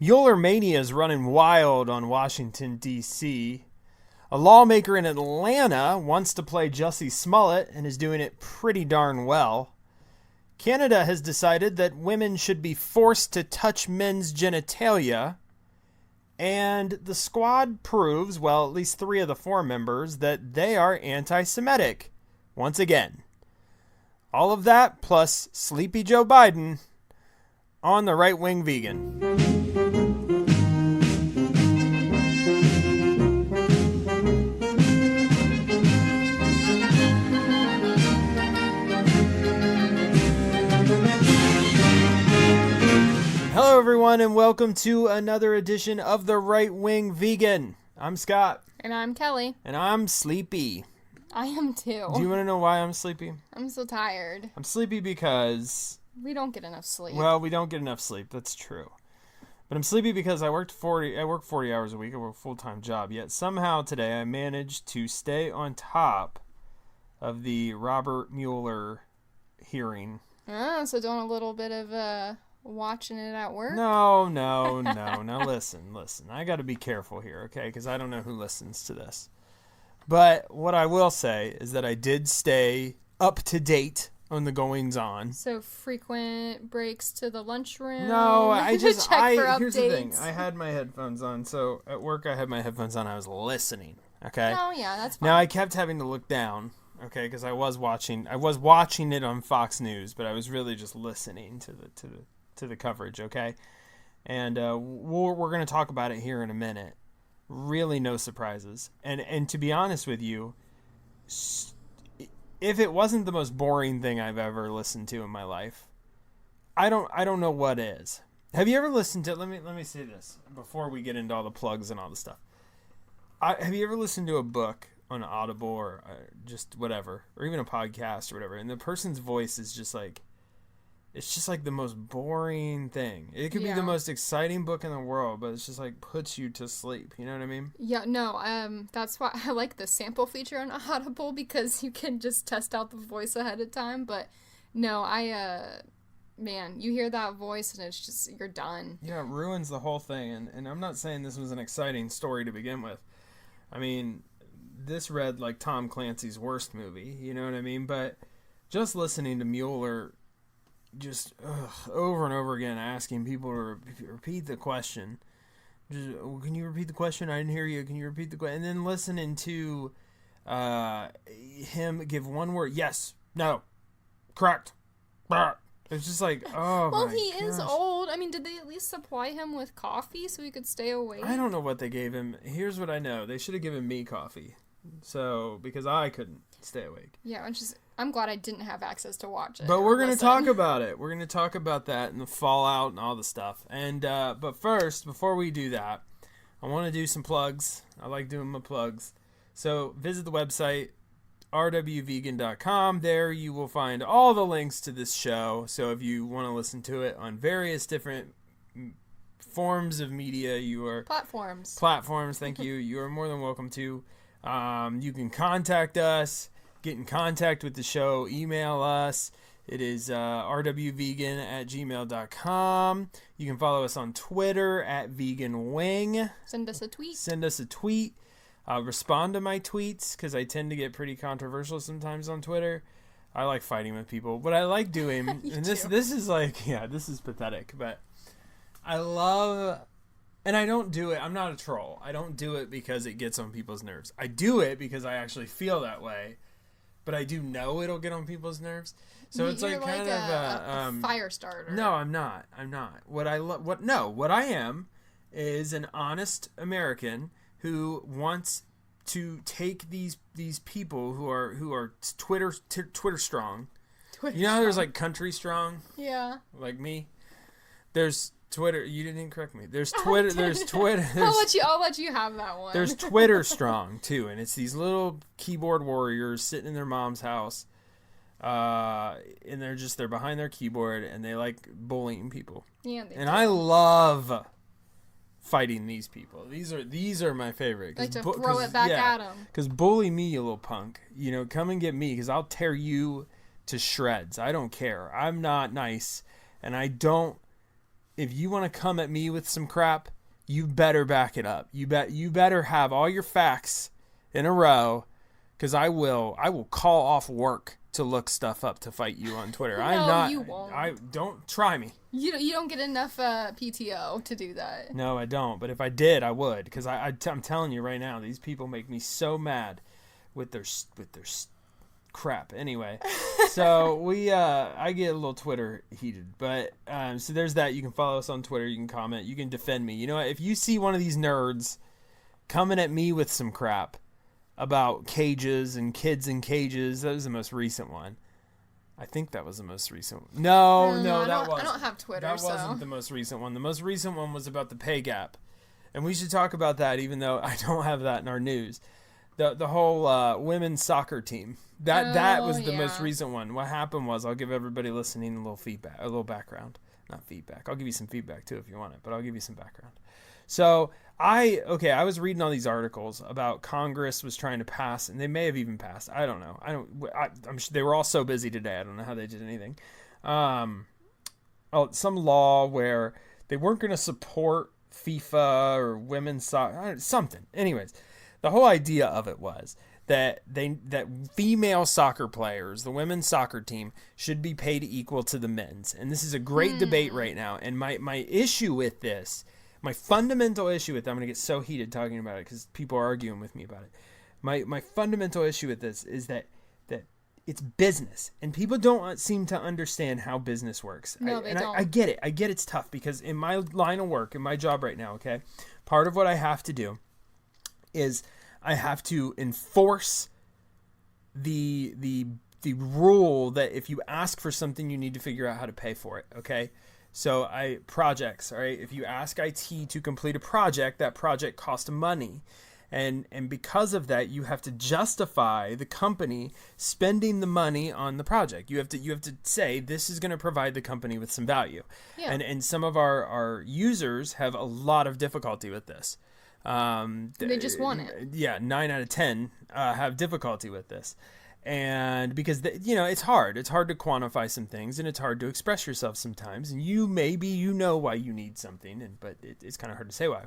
Mueller Mania is running wild on Washington, D.C. A lawmaker in Atlanta wants to play Jussie Smollett and is doing it pretty darn well. Canada has decided that women should be forced to touch men's genitalia. And the squad proves, well, at least 3 of the 4 members, that they are anti-Semitic. Once again. All of that plus Sleepy Joe Biden on the Right Wing Vegan. Hello, everyone, and welcome to another edition of the Right Wing Vegan. I'm Scott. And I'm Kelly. And I'm sleepy. I am too. Do you want to know why I'm sleepy? I'm so tired. I'm sleepy because... we don't get enough sleep. Well, we don't get enough sleep. That's true. But I'm sleepy because I work 40 hours a week. I work a full-time job. Yet somehow today I managed to stay on top of the Robert Mueller hearing. So doing a little bit of watching it at work? No. Now listen. I got to be careful here, okay? Because I don't know who listens to this. But what I will say is that I did stay up to date on the goings-on. So frequent breaks to the lunchroom? No, I just... here's the thing. updates. I had my headphones on. So at work I had my headphones on. I was listening, okay? Oh, yeah, that's fine. Now I kept having to look down, okay? Because I was watching it on Fox News, but I was really just listening to the coverage, okay? And we're going to talk about it here in a minute. Really no surprises. And to be honest with you, if it wasn't the most boring thing I've ever listened to in my life, I don't know what is. Have you ever listened to... Let me say this before we get into all the plugs and all the stuff. Have you ever listened to a book on Audible or just whatever, or even a podcast or whatever, and the person's voice is just like... it's just like the most boring thing. It could be the most exciting book in the world, but it's just like puts you to sleep. You know what I mean? Yeah, no, that's why I like the sample feature on Audible, because you can just test out the voice ahead of time. But no, man, you hear that voice and it's just, you're done. Yeah, it ruins the whole thing. And I'm not saying this was an exciting story to begin with. I mean, this read like Tom Clancy's worst movie. You know what I mean? But just listening to Mueller just over and over again asking people to repeat the question. Just, can you repeat the question? I didn't hear you. Can you repeat the question? And then listening to him give one word. Yes. No. Correct. It's just like, oh well, my he gosh. is old. I mean, did they at least supply him with coffee so he could stay awake? I don't know what they gave him. Here's what I know. They should have given me coffee. So, because I couldn't stay awake. Yeah, I'm glad I didn't have access to watch it. But we're going to talk about it. We're going to talk about that and the fallout and all the stuff. And but first, before we do that, I want to do some plugs. I like doing my plugs. So visit the website, rwvegan.com. There you will find all the links to this show. So if you want to listen to it on various different forms of media, Platforms, thank you. You are more than welcome to. You can contact us. Get in contact with the show, email us. It is rwvegan@gmail.com. You can follow us on Twitter @veganwing. Send us a tweet. Respond to my tweets, because I tend to get pretty controversial sometimes on Twitter. I like fighting with people. What I like doing, and this is like, yeah, this is pathetic, but I love... and I don't do it. I'm not a troll. I don't do it because it gets on people's nerves. I do it because I actually feel that way. But I do know it'll get on people's nerves. So it's like kind of a fire starter. No, I'm not. What I am is an honest American who wants to take these people who are Twitter strong. You know how there's like country strong? Yeah. Like me. There's Twitter. You didn't correct me. There's Twitter. I'll let you have that one. There's Twitter strong too, and it's these little keyboard warriors sitting in their mom's house, and they're behind their keyboard and they like bullying people. Yeah. I love fighting these people. These are my favorite. Like to throw it back at them. Because bully me, you little punk. You know, come and get me, because I'll tear you to shreds. I don't care. I'm not nice, and I don't if you want to come at me with some crap, you better back it up. You better have all your facts in a row, because I will call off work to look stuff up to fight you on Twitter. No, you won't. Don't try me. You don't get enough PTO to do that. No, I don't. But if I did, I would, because I'm telling you right now, these people make me so mad with their crap. Anyway, so I get a little Twitter heated, but so there's that. You can follow us on Twitter. You can comment. You can defend me. You know what? If you see one of these nerds coming at me with some crap about cages and kids in cages, that was the most recent one. I think that was the most recent one. No, that wasn't. I don't have Twitter, That wasn't the most recent one. The most recent one was about the pay gap. And we should talk about that, even though I don't have that in our news. The whole women's soccer team. That was the most recent one. What happened was, I'll give everybody listening a little feedback, a little background. Not feedback. I'll give you some feedback too if you want it, but I'll give you some background. So I was reading all these articles about Congress was trying to pass, and they may have even passed. I don't know. I'm sure they were all so busy today. I don't know how they did anything. Some law where they weren't going to support FIFA or women's soccer, something. Anyways, the whole idea of it was that female soccer players, the women's soccer team, should be paid equal to the men's. And this is a great debate right now. And my issue with this, my fundamental issue with it, I'm going to get so heated talking about it because people are arguing with me about it. My fundamental issue with this is that it's business, and people don't seem to understand how business works. No, they don't. I get it. I get it's tough because in my line of work, in my job right now, okay, part of what I have to do is I have to enforce the rule that if you ask for something, you need to figure out how to pay for it, okay? So projects, all right? If you ask IT to complete a project, that project costs money. And because of that, you have to justify the company spending the money on the project. You have to say this is going to provide the company with some value. Yeah. And some of our users have a lot of difficulty with this. They just want it. Yeah, 9 out of 10 have difficulty with this. And because, it's hard. It's hard to quantify some things, and it's hard to express yourself sometimes. And you know why you need something, but it's kind of hard to say why.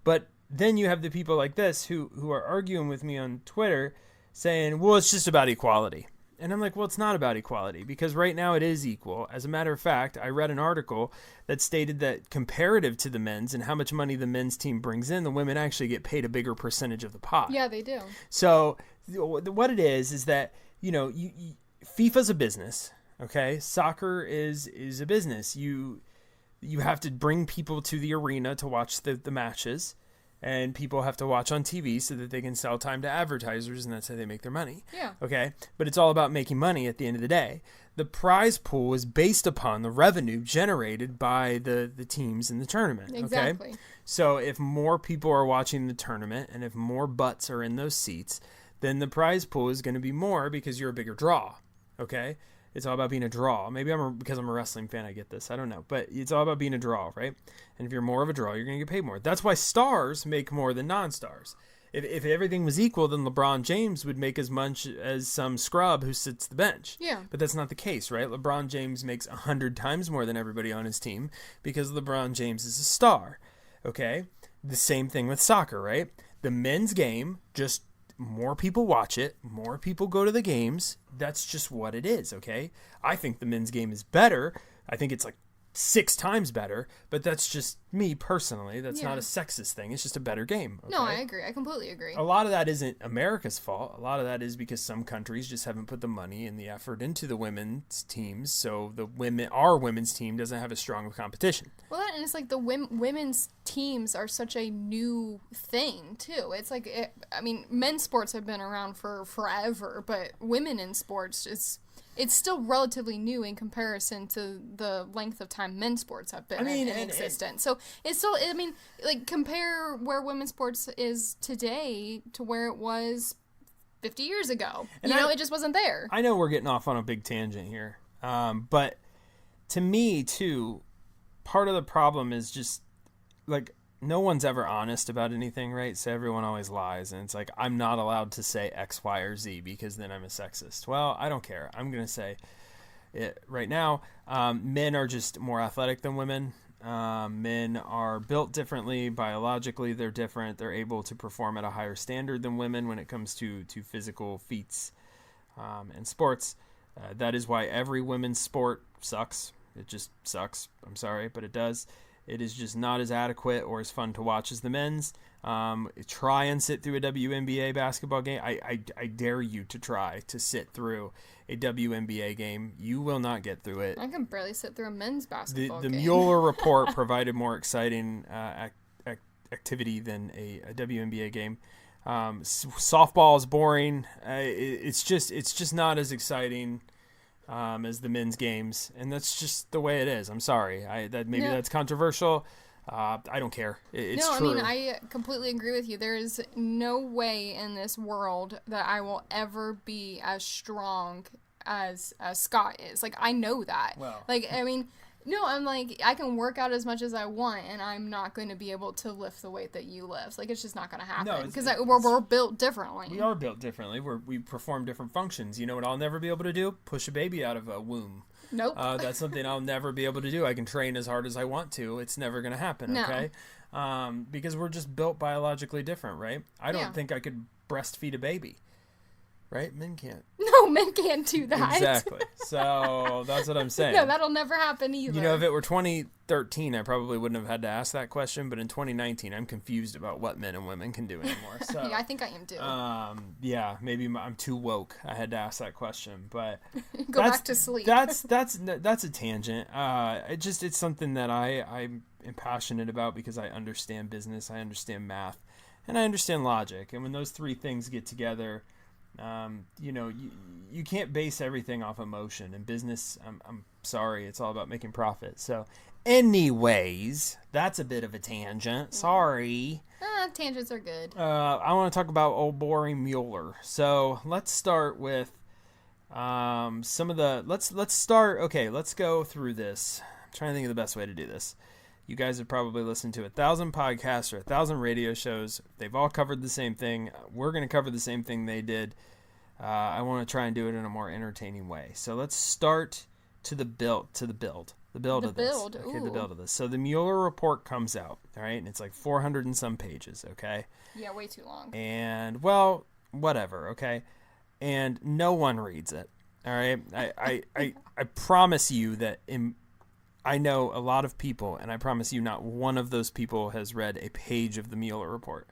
But then you have the people like this who are arguing with me on Twitter saying, well, it's just about equality. And I'm like, well, it's not about equality, because right now it is equal. As a matter of fact, I read an article that stated that comparative to the men's and how much money the men's team brings in, the women actually get paid a bigger percentage of the pot. Yeah, they do. So what it is that, FIFA's a business, okay? Soccer is a business. You have to bring people to the arena to watch the matches. And people have to watch on TV so that they can sell time to advertisers, and that's how they make their money. Yeah. Okay? But it's all about making money at the end of the day. The prize pool is based upon the revenue generated by the teams in the tournament. Exactly. Okay? So if more people are watching the tournament and if more butts are in those seats, then the prize pool is going to be more because you're a bigger draw. Okay? It's all about being a draw. Maybe because I'm a wrestling fan, I get this. I don't know. But it's all about being a draw, right? And if you're more of a draw, you're going to get paid more. That's why stars make more than non-stars. If everything was equal, then LeBron James would make as much as some scrub who sits the bench. Yeah. But that's not the case, right? LeBron James makes 100 times more than everybody on his team because LeBron James is a star. Okay? The same thing with soccer, right? The men's game, just more people watch it, more people go to the games. That's just what it is, okay? I think the men's game is better. I think it's like 6 times better, but that's just me personally. That's not a sexist thing. It's just a better game. Okay? No, I agree. I completely agree. A lot of that isn't America's fault. A lot of that is because some countries just haven't put the money and the effort into the women's teams, so our women's team doesn't have as strong of competition. Well, and it's like the women's teams are such a new thing, too. It's like, men's sports have been around for forever, but women in sports, it's still relatively new in comparison to the length of time men's sports have been in existence. So it's still, compare where women's sports is today to where it was 50 years ago. And it just wasn't there. I know we're getting off on a big tangent here. But to me, too, part of the problem is just, no one's ever honest about anything, right? So everyone always lies, and it's like, I'm not allowed to say X, Y, or Z because then I'm a sexist. Well, I don't care. I'm going to say it right now. Men are just more athletic than women. Men are built differently. Biologically, they're different. They're able to perform at a higher standard than women when it comes to physical feats and sports. That is why every women's sport sucks. It just sucks. I'm sorry, but it does. It is just not as adequate or as fun to watch as the men's. Try and sit through a WNBA basketball game. I dare you to try to sit through a WNBA game. You will not get through it. I can barely sit through a men's basketball game. The game. Mueller report provided more exciting activity than a WNBA game. Softball is boring. It's just not as exciting as the men's games, and that's just the way it is. I'm sorry. That's controversial. I don't care. It's true. I mean, I completely agree with you. There is no way in this world that I will ever be as strong as Scott is. Like, I know that. Well. Like, I mean, no, I'm like, I can work out as much as I want, and I'm not going to be able to lift the weight that you lift. Like, it's just not going to happen. Because we're built differently. We are built differently. We perform different functions. You know what I'll never be able to do? Push a baby out of a womb. Nope. That's something I'll never be able to do. I can train as hard as I want to. It's never going to happen, okay? Because we're just built biologically different, right? I don't think I could breastfeed a baby, right? Men can't. No, men can't do that. Exactly. So that's what I'm saying. No, that'll never happen either. You know, if it were 2013, I probably wouldn't have had to ask that question. But in 2019, I'm confused about what men and women can do anymore. So, yeah, I think I am too. Yeah, maybe I'm too woke. I had to ask that question, but go back to sleep. That's a tangent. It's something that I'm passionate about because I understand business, I understand math, and I understand logic. And when those three things get together, you can't base everything off emotion. In business, I'm sorry, it's all about making profit. So anyways, that's a bit of a tangent. Sorry. Tangents are good. I want to talk about old boring Mueller. So let's start with some of the, let's go through this. I'm trying to think of the best way to do this. You guys have probably listened to 1,000 podcasts or 1,000 radio shows. They've all covered the same thing. We're going to cover the same thing they did. I want to try and do it in a more entertaining way. So let's start the build of this. So the Mueller report comes out, all right? And it's like 400 and some pages, okay? Yeah, way too long. And, well, whatever, okay? And no one reads it, all right? I promise you that I know a lot of people, and I promise you not one of those people has read a page of the Mueller report.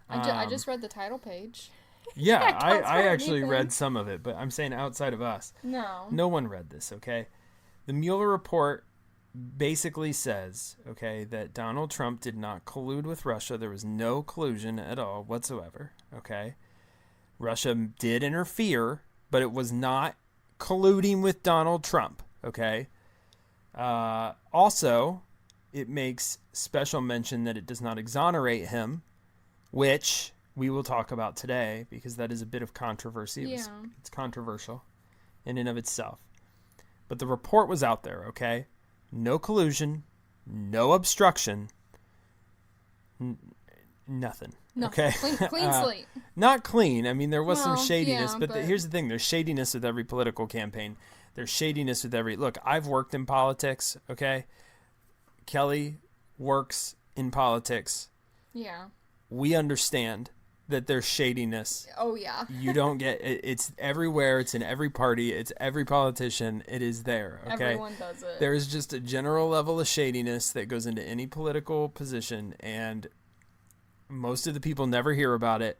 I just read the title page. Yeah, I actually read some of it, but I'm saying outside of us. No one read this, okay? The Mueller report basically says, okay, that Donald Trump did not collude with Russia. There was no collusion at all whatsoever, okay? Russia did interfere, but it was not colluding with Donald Trump, okay? Also, it makes special mention that it does not exonerate him, which we will talk about today because that is a bit of controversy. Yeah. It's controversial in and of itself. But the report was out there, okay? No collusion, no obstruction, nothing. No, okay? Clean slate. Not clean. I mean, there was some shadiness, yeah, but here's the thing. There's shadiness with every political campaign. There's shadiness with every... Look, I've worked in politics, okay? Kelly works in politics. Yeah. We understand that there's shadiness. Oh, yeah. You don't get... It's everywhere. It's in every party. It's every politician. It is there, okay? Everyone does it. There is just a general level of shadiness that goes into any political position, and most of the people never hear about it.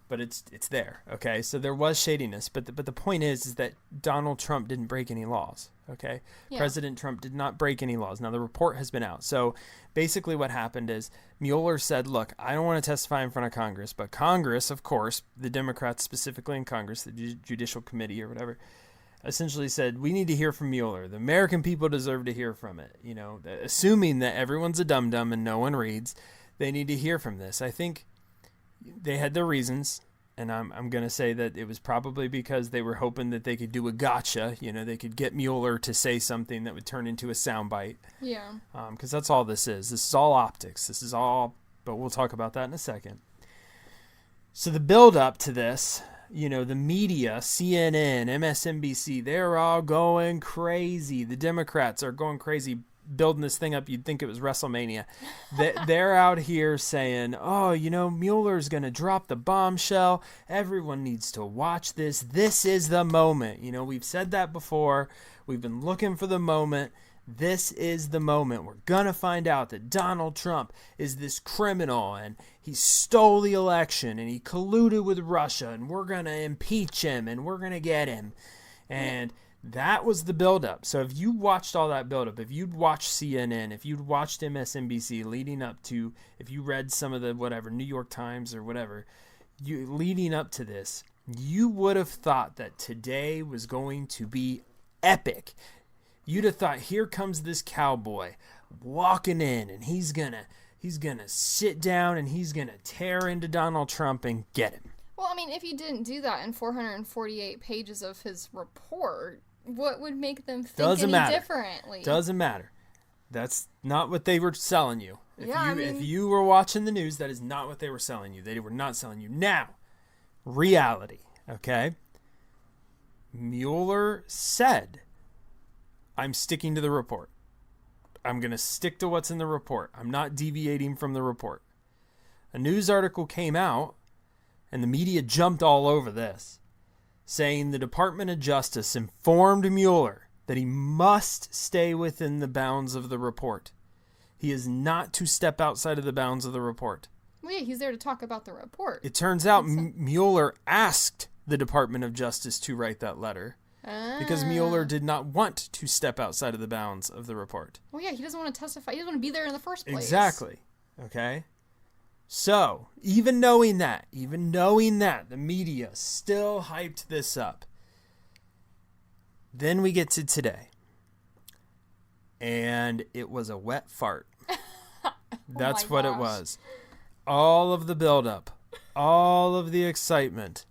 But it's there, okay? So there was shadiness, but the point is that Donald Trump didn't break any laws, okay? Yeah. President Trump did not break any laws. Now, the report has been out. So basically what happened is Mueller said, look, I don't want to testify in front of Congress, but Congress, of course, the Democrats specifically in Congress, the Judicial Committee or whatever, essentially said, we need to hear from Mueller. The American people deserve to hear from it. You know, assuming that everyone's a dum-dum and no one reads, they need to hear from this. I think they had their reasons, and I'm going to say that it was probably because they were hoping that they could do a gotcha. You know, they could get Mueller to say something that would turn into a soundbite. Yeah. Because that's all this is. This is all optics. This is all, but we'll talk about that in a second. So the build up to this, you know, the media, CNN, MSNBC, they're all going crazy. The Democrats are going crazy. building this thing up, you'd think it was WrestleMania. They're out here saying, oh, Mueller's going to drop the bombshell. Everyone needs to watch this. This is the moment. We've said that before. We've been looking for the moment. This is the moment. We're going to find out that Donald Trump is this criminal and he stole the election and he colluded with Russia and we're going to impeach him and we're going to get him. And that was the buildup. So if you watched all that buildup, if you'd watched CNN, if you'd watched MSNBC leading up to, if you read some of the whatever, New York Times or whatever, leading up to this, you would have thought that today was going to be epic. You'd have thought, here comes this cowboy walking in, and he's gonna sit down and he's gonna tear into Donald Trump and get him. Well, I mean, if he didn't do that in 448 pages of his report, what would make them think differently? Doesn't matter. That's not what they were selling you. If you were watching the news, that is not what they were selling you. They were not selling you. Now, reality, okay? Mueller said, I'm sticking to the report. I'm going to stick to what's in the report. I'm not deviating from the report. A news article came out, and the media jumped all over this, saying the Department of Justice informed Mueller that he must stay within the bounds of the report. He is not to step outside of the bounds of the report. Well, yeah, he's there to talk about the report. It turns out Mueller asked the Department of Justice to write that letter. Because Mueller did not want to step outside of the bounds of the report. Well, yeah, he doesn't want to testify. He doesn't want to be there in the first place. Exactly. Okay? So, even knowing that, the media still hyped this up. Then we get to today. And it was a wet fart. That's what it was. All of the buildup, all of the excitement.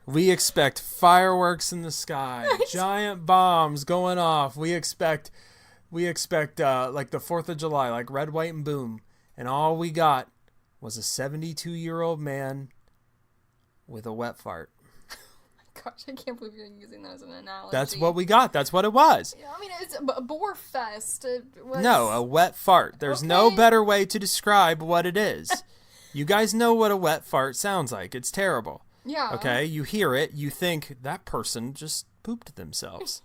We expect fireworks in the sky, giant bombs going off. We expect like the 4th of July, like red, white, and boom. And all we got was a 72-year-old man with a wet fart. Oh my gosh, I can't believe you're using that as an analogy. That's what we got. That's what it was. Yeah, I mean, it's a bore fest. No, a wet fart. There's no better way to describe what it is. You guys know what a wet fart sounds like. It's terrible. Yeah. Okay, you hear it, you think that person just pooped themselves.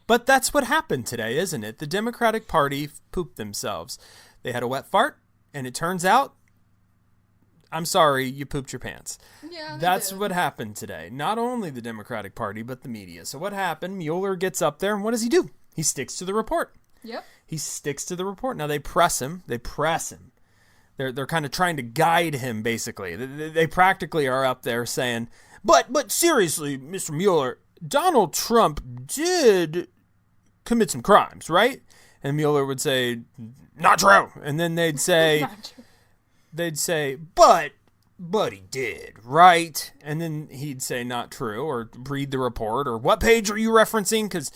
But that's what happened today, isn't it? The Democratic Party pooped themselves. They had a wet fart, and it turns out, I'm sorry, you pooped your pants. Yeah, that's what happened today. Not only the Democratic Party, but the media. So what happened? Mueller gets up there, and what does he do? He sticks to the report. Yep. He sticks to the report. Now they press him. They're kind of trying to guide him, basically. They practically are up there saying, but seriously, Mr. Mueller, Donald Trump did commit some crimes, right? And Mueller would say, not true. And then they'd say, but he did, right? And then he'd say, not true, or read the report, or what page are you referencing? Because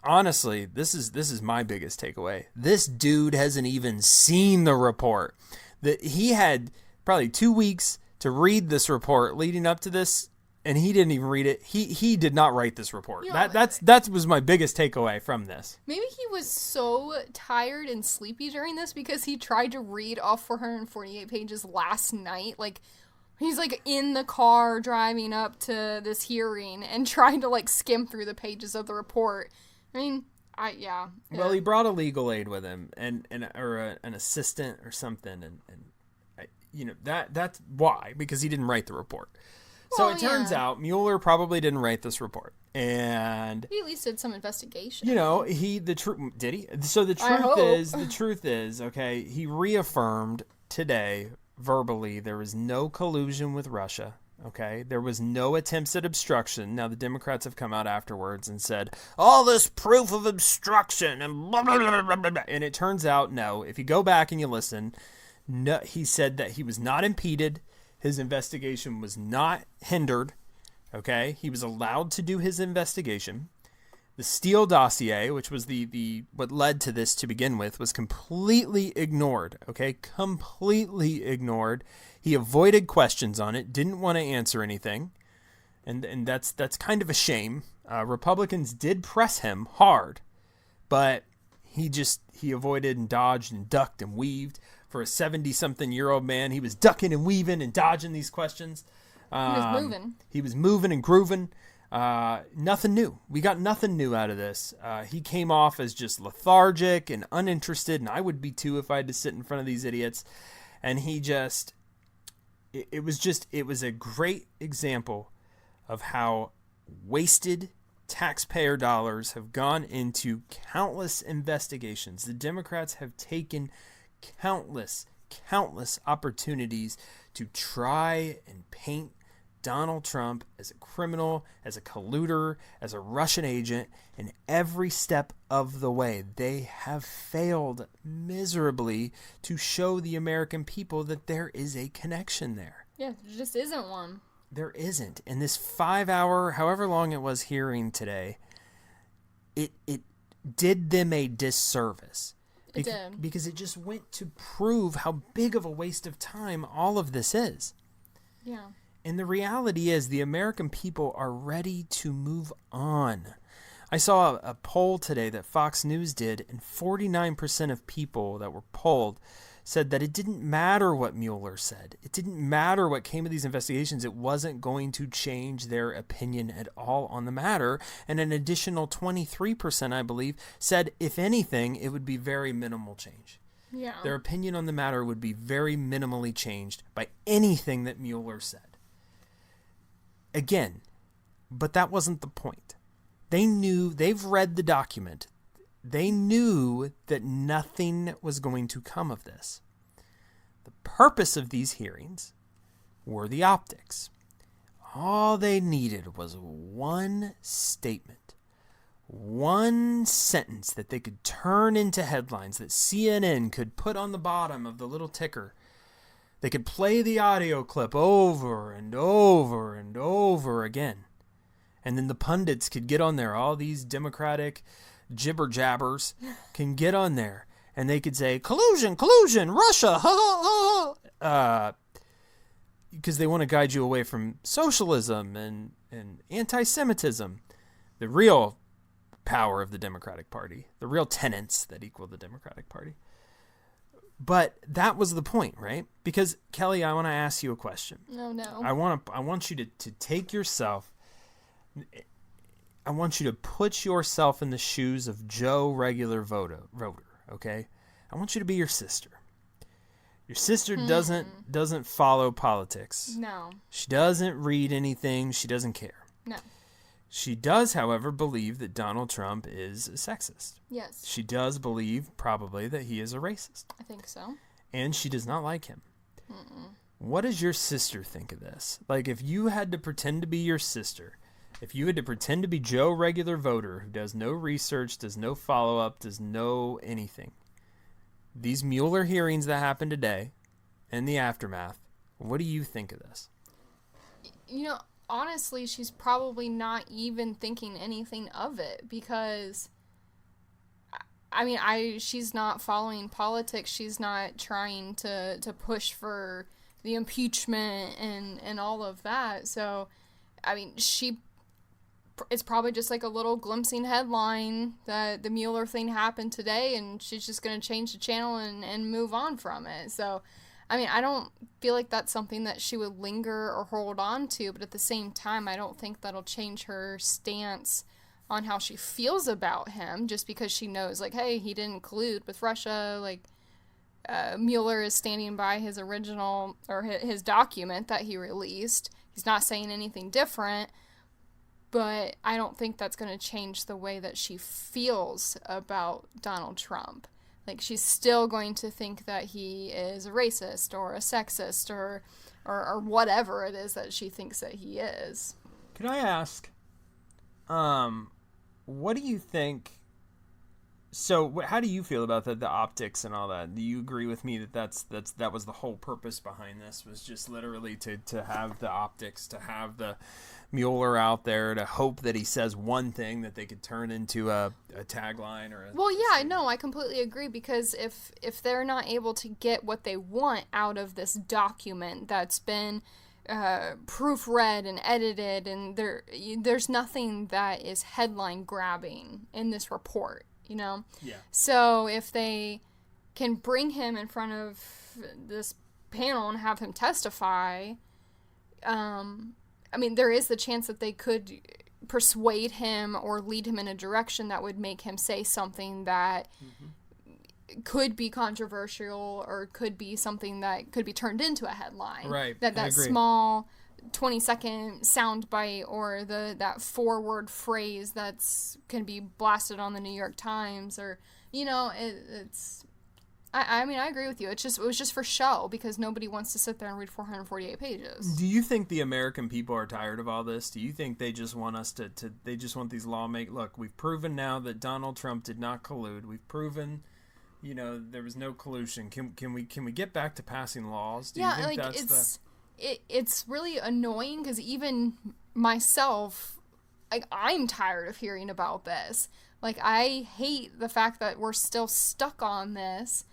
honestly, this is my biggest takeaway. This dude hasn't even seen the report. That he had probably 2 weeks to read this report leading up to this, and he didn't even read it. He did not write this report. That was my biggest takeaway from this. Maybe he was so tired and sleepy during this because he tried to read all 448 pages last night. Like, he's like in the car driving up to this hearing and trying to like skim through the pages of the report. I mean, yeah. Well, he brought a legal aid with him, or an assistant or something, and that's why, because he didn't write the report. So it turns out Mueller probably didn't write this report, and he at least did some investigation. Did he? So the truth is, okay, he reaffirmed today verbally there was no collusion with Russia. Okay, there was no attempts at obstruction. Now, the Democrats have come out afterwards and said, all this proof of obstruction and blah, blah, blah, blah, blah. And it turns out, no. If you go back and you listen, no, he said that he was not impeded. His investigation was not hindered. Okay, he was allowed to do his investigation. The Steele dossier, which was the what led to this to begin with, was completely ignored. Okay, completely ignored. He avoided questions on it, didn't want to answer anything, and that's kind of a shame. Republicans did press him hard, but he avoided and dodged and ducked and weaved. For a 70-something-year-old man, he was ducking and weaving and dodging these questions. He was moving. He was moving and grooving. Nothing new. We got nothing new out of this. He came off as just lethargic and uninterested, and I would be too if I had to sit in front of these idiots. And he just, it was a great example of how wasted taxpayer dollars have gone into countless investigations. The Democrats have taken countless opportunities to try and paint Donald Trump as a criminal, as a colluder, as a Russian agent, and every step of the way they have failed miserably to show the American people that there is a connection there. Yeah, there just isn't one. There isn't. And this 5-hour, however long it was, hearing today, it did them a disservice. It did. Because it just went to prove how big of a waste of time all of this is. Yeah. And the reality is the American people are ready to move on. I saw a poll today that Fox News did, and 49% of people that were polled said that it didn't matter what Mueller said. It didn't matter what came of these investigations. It wasn't going to change their opinion at all on the matter. And an additional 23%, I believe, said, if anything, it would be very minimal change. Yeah. Their opinion on the matter would be very minimally changed by anything that Mueller said. Again, but that wasn't the point. They knew, they've read the document. They knew that nothing was going to come of this. The purpose of these hearings were the optics. All they needed was one statement, one sentence that they could turn into headlines that CNN could put on the bottom of the little ticker. They could play the audio clip over and over and over again. And then the pundits could get on there. All these Democratic jibber jabbers can get on there and they could say collusion, Russia, because they want to guide you away from socialism and anti-Semitism, the real power of the Democratic Party, the real tenets that equal the Democratic Party. But that was the point, right? Because Kelly, I want to ask you a question. No. I want you to take yourself. I want you to put yourself in the shoes of Joe, regular voter, okay? I want you to be your sister. Your sister doesn't follow politics. No. She doesn't read anything. She doesn't care. No. She does, however, believe that Donald Trump is a sexist. Yes. She does believe, probably, that he is a racist. I think so. And she does not like him. What does your sister think of this? Like, if you had to pretend to be your sister, if you had to pretend to be Joe, regular voter, who does no research, does no follow-up, does no anything, these Mueller hearings that happened today and the aftermath, what do you think of this? You know, honestly, she's probably not even thinking anything of it because, I mean, she's not following politics. She's not trying to push for the impeachment and all of that. So, I mean, it's probably just like a little glimpsing headline that the Mueller thing happened today, and she's just going to change the channel and move on from it. So, I mean, I don't feel like that's something that she would linger or hold on to, but at the same time, I don't think that'll change her stance on how she feels about him just because she knows, like, hey, he didn't collude with Russia, like, Mueller is standing by his original, or his document that he released. He's not saying anything different. But I don't think that's going to change the way that she feels about Donald Trump. Like, she's still going to think that he is a racist or a sexist or whatever it is that she thinks that he is. Can I ask, what do you think? So, how do you feel about the optics and all that? Do you agree with me that that was the whole purpose behind this, was just literally to have the optics, to have the Mueller out there, to hope that he says one thing that they could turn into a tagline or a... Well, yeah, no, I completely agree, because if they're not able to get what they want out of this document that's been proofread and edited, and there's nothing that is headline grabbing in this report. you know? Yeah. So if they can bring him in front of this panel and have him testify, I mean, there is the chance that they could persuade him or lead him in a direction that would make him say something that could be controversial or could be something that could be turned into a headline. Right. That small 20-second soundbite or that 4-word phrase that's can be blasted on the New York Times or, you know, it's... I mean, I agree with you. It was just for show because nobody wants to sit there and read 448 pages. Do you think the American people are tired of all this? Do you think they just want us they just want these lawmakers? Look, we've proven now that Donald Trump did not collude. We've proven, you know, there was no collusion. Can we get back to passing laws? Do you think like that's it's really annoying because even myself, like, I'm tired of hearing about this. Like, I hate the fact that we're still stuck on this.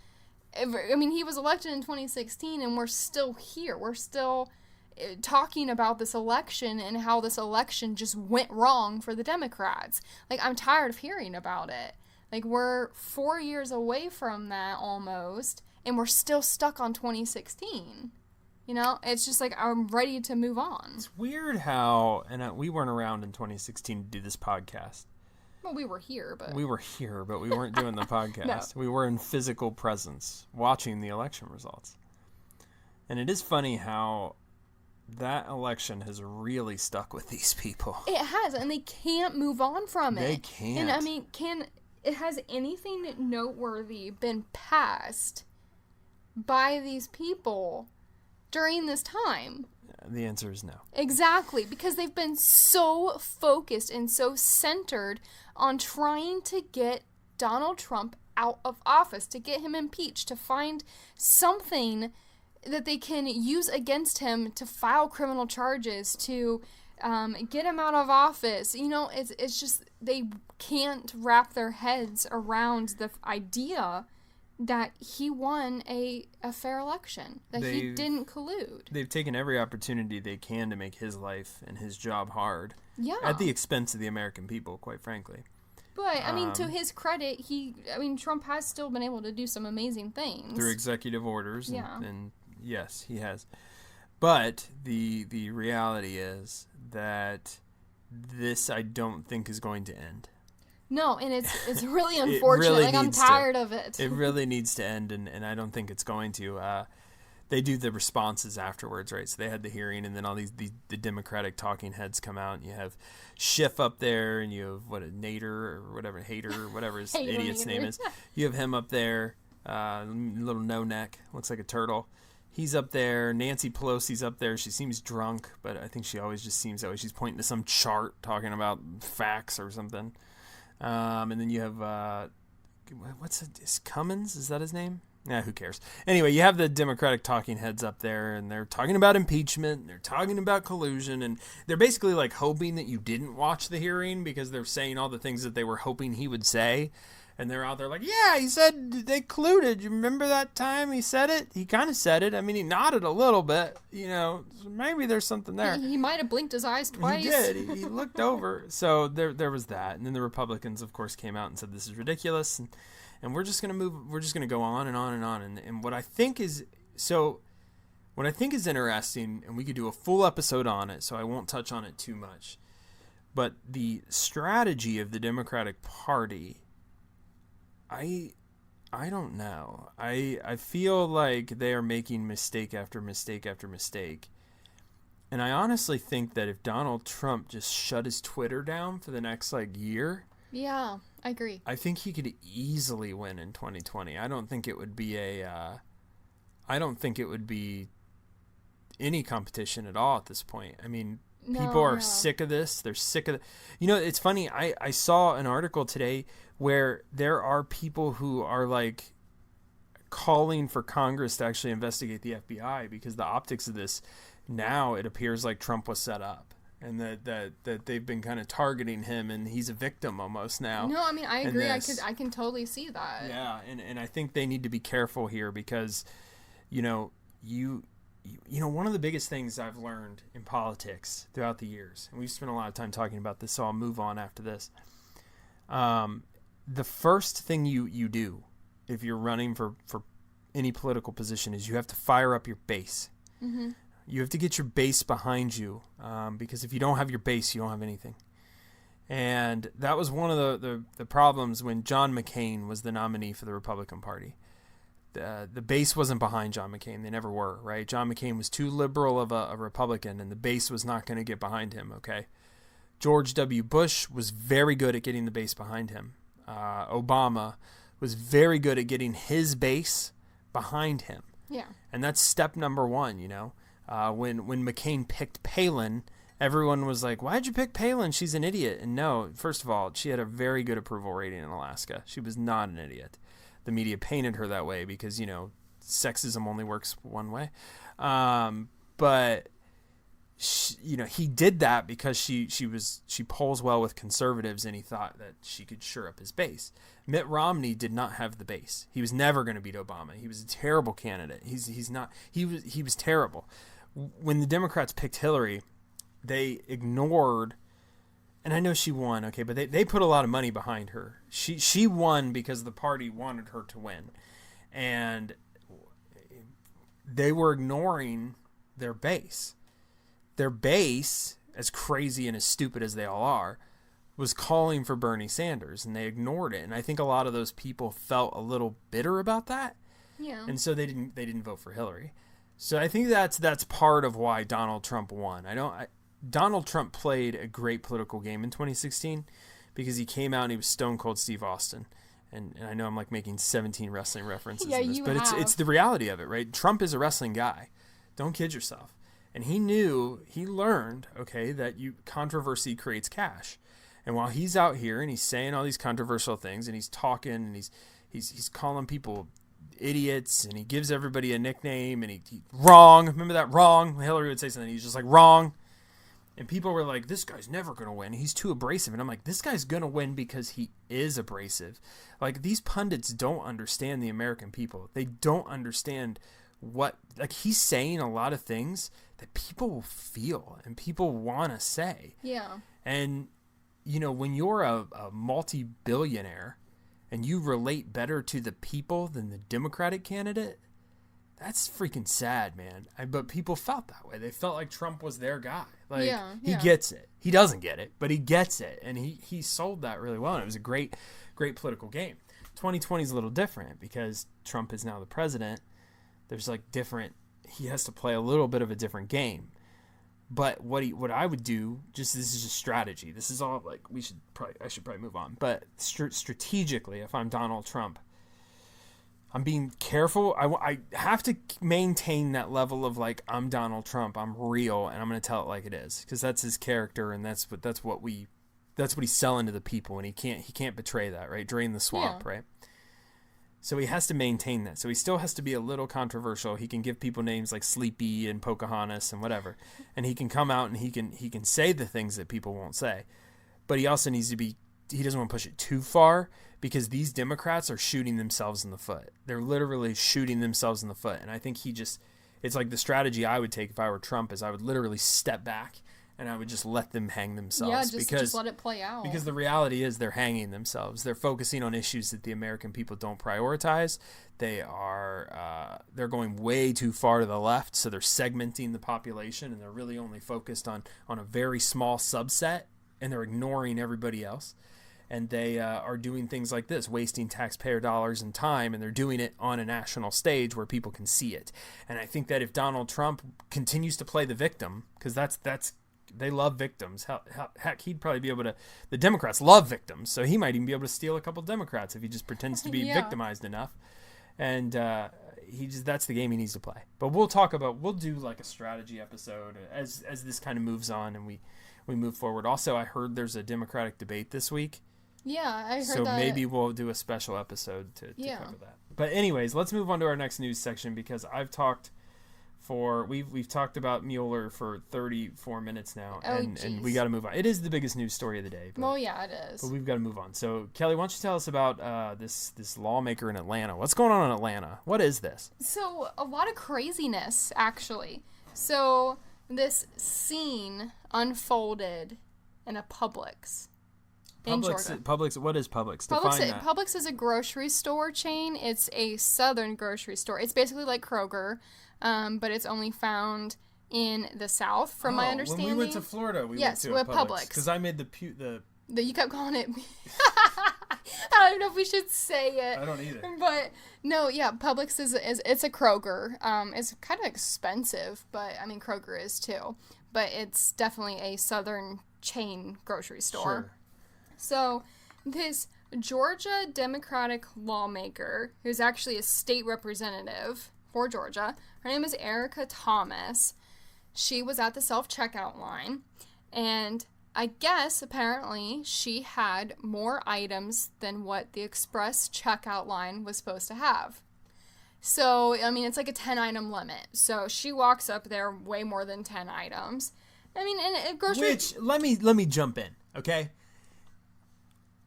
I mean, he was elected in 2016, and we're still here. We're still talking about this election and how this election just went wrong for the Democrats. Like, I'm tired of hearing about it. Like, we're 4 years away from that almost, and we're still stuck on 2016. You know, it's just like I'm ready to move on. It's weird how, and we weren't around in 2016 to do this podcast. Well, we were here, but we weren't doing the podcast. No. We were in physical presence, watching the election results. And it is funny how that election has really stuck with these people. It has, and they can't move on from it. They can't. And I mean, has anything noteworthy been passed by these people during this time? The answer is no. Exactly, because they've been so focused and so centered on trying to get Donald Trump out of office, to get him impeached, to find something that they can use against him to file criminal charges, to get him out of office. You know, it's just they can't wrap their heads around the idea that he won a fair election, that he didn't collude. They've taken every opportunity they can to make his life and his job hard. Yeah. At the expense of the American people, quite frankly. But, I mean, to his credit, Trump has still been able to do some amazing things. Through executive orders. Yeah. And yes, he has. But the reality is that this, I don't think, is going to end. No, and it's really unfortunate. Really, like, I'm tired of it. It really needs to end, and I don't think it's going to. They do the responses afterwards, right? So they had the hearing, and then all the Democratic talking heads come out, and you have Schiff up there, and you have Nader or whatever, Hader or whatever his idiot's name is. You have him up there, little no neck, looks like a turtle. He's up there. Nancy Pelosi's up there. She seems drunk, but I think she always just seems that way. She's pointing to some chart talking about facts or something. And then you have, is Cummins? Is that his name? Yeah, who cares? Anyway, you have the Democratic talking heads up there, and they're talking about impeachment, and they're talking about collusion, and they're basically like hoping that you didn't watch the hearing because they're saying all the things that they were hoping he would say. And they're out there like, yeah, he said they colluded. You remember that time he said it? He kind of said it. I mean, he nodded a little bit, you know, so maybe there's something there. He might have blinked his eyes twice. He did. He looked over. So there was that. And then the Republicans, of course, came out and said this is ridiculous. And we're just going to move. We're just going to go on and on and on. And what I think is interesting, and we could do a full episode on it, so I won't touch on it too much. But the strategy of the Democratic Party, I don't know. I feel like they are making mistake after mistake after mistake. And I honestly think that if Donald Trump just shut his Twitter down for the next year, yeah, I agree. I think he could easily win in 2020. I don't think it would be any competition at all at this point. I mean, people are sick of this. They're sick of it. You know, it's funny. I saw an article today where there are people who are calling for Congress to actually investigate the FBI because the optics of this, now it appears like Trump was set up and that they've been kind of targeting him and he's a victim almost now. No, I mean, I agree. I can totally see that. Yeah, and I think they need to be careful here because, you know, one of the biggest things I've learned in politics throughout the years, and we've spent a lot of time talking about this, so I'll move on after this, the first thing you do if you're running for any political position is you have to fire up your base. Mm-hmm. You have to get your base behind you, because if you don't have your base, you don't have anything. And that was one of the problems when John McCain was the nominee for the Republican Party. The base wasn't behind John McCain. They never were, right? John McCain was too liberal of a Republican, and the base was not going to get behind him, okay? George W. Bush was very good at getting the base behind him. Obama was very good at getting his base behind him. Yeah. And that's step number one, When McCain picked Palin, everyone was like, why'd you pick Palin? She's an idiot. And no, first of all, she had a very good approval rating in Alaska. She was not an idiot. The media painted her that way because, sexism only works one way. But he did that because she polls well with conservatives, and he thought that she could shore up his base. Mitt Romney did not have the base. He was never going to beat Obama. He was a terrible candidate. He was terrible. When the Democrats picked Hillary, they ignored, and I know she won, okay, but they put a lot of money behind her. She won because the party wanted her to win, and they were ignoring their base. Their base, as crazy and as stupid as they all are, was calling for Bernie Sanders, and they ignored it. And I think a lot of those people felt a little bitter about that. Yeah. And so they didn't vote for Hillary. So I think that's part of why Donald Trump won. Donald Trump played a great political game in 2016 because he came out and he was Stone Cold Steve Austin. And I know I'm like making 17 wrestling references in this, but it's the reality of it, right? Trump is a wrestling guy. Don't kid yourself. And he learned, okay, that controversy creates cash. And while he's out here and he's saying all these controversial things and he's talking and he's calling people idiots and he gives everybody a nickname and he wrong. Remember that wrong? Hillary would say something. He's just like wrong. And people were like, this guy's never going to win. He's too abrasive. And I'm like, this guy's going to win because he is abrasive. Like, these pundits don't understand the American people. They don't understand he's saying a lot of things that people will feel and people want to say. Yeah. And, when you're a multi-billionaire and you relate better to the people than the Democratic candidate, that's freaking sad, man. But people felt that way. They felt like Trump was their guy. Like, he gets it. He doesn't get it, but he gets it. And he sold that really well. And it was a great, great political game. 2020 is a little different because Trump is now the president. There's he has to play a little bit of a different game. But what I would do, this is just strategy. This is all I should probably move on. But strategically, if I'm Donald Trump, I'm being careful. I have to maintain that level of I'm Donald Trump. I'm real, and I'm going to tell it like it is because that's his character, and that's what he's selling to the people, and he can't betray that, right? Drain the swamp, right? So he has to maintain that. So he still has to be a little controversial. He can give people names like Sleepy and Pocahontas and whatever, and he can come out and he can say the things that people won't say, but he also needs to be. He doesn't want to push it too far because these Democrats are shooting themselves in the foot. They're literally shooting themselves in the foot. And I think it's like the strategy I would take if I were Trump is I would literally step back and I would just let them hang themselves. Yeah, just let it play out. Because the reality is they're hanging themselves. They're focusing on issues that the American people don't prioritize. They're going way too far to the left, so they're segmenting the population and they're really only focused on a very small subset and they're ignoring everybody else. And they are doing things like this, wasting taxpayer dollars and time, and they're doing it on a national stage where people can see it. And I think that if Donald Trump continues to play the victim, because they love victims. Heck, he'd probably be able to. The Democrats love victims, so he might even be able to steal a couple Democrats if he just pretends to be victimized enough. And that's the game he needs to play. But we'll do like a strategy episode as this kind of moves on and we move forward. Also, I heard there's a Democratic debate this week. Yeah, I heard that. So maybe we'll do a special episode to cover that. But anyways, let's move on to our next news section because we've talked about Mueller for 34 minutes now, and we got to move on. It is the biggest news story of the day. But, it is. But we've got to move on. So, Kelly, why don't you tell us about this lawmaker in Atlanta? What's going on in Atlanta? What is this? So, a lot of craziness, actually. So, this scene unfolded in a Publix. in Georgia. Publix, what is Publix? Publix is a grocery store chain. It's a southern grocery store. It's basically like Kroger, but it's only found in the South, from my understanding. When we went to Florida, we went to a Publix. Because I made you kept calling it... I don't even know if we should say it. I don't either. But, no, yeah, Publix is it's a Kroger. It's kind of expensive, but, I mean, Kroger is too. But it's definitely a southern chain grocery store. Sure. So, this Georgia Democratic lawmaker, who's actually a state representative for Georgia, her name is Erica Thomas. She was at the self-checkout line, and I guess, apparently, she had more items than what the express checkout line was supposed to have. So, I mean, it's like a 10-item limit. So, she walks up there way more than 10 items. I mean, and grocery... Which, let me jump in, okay?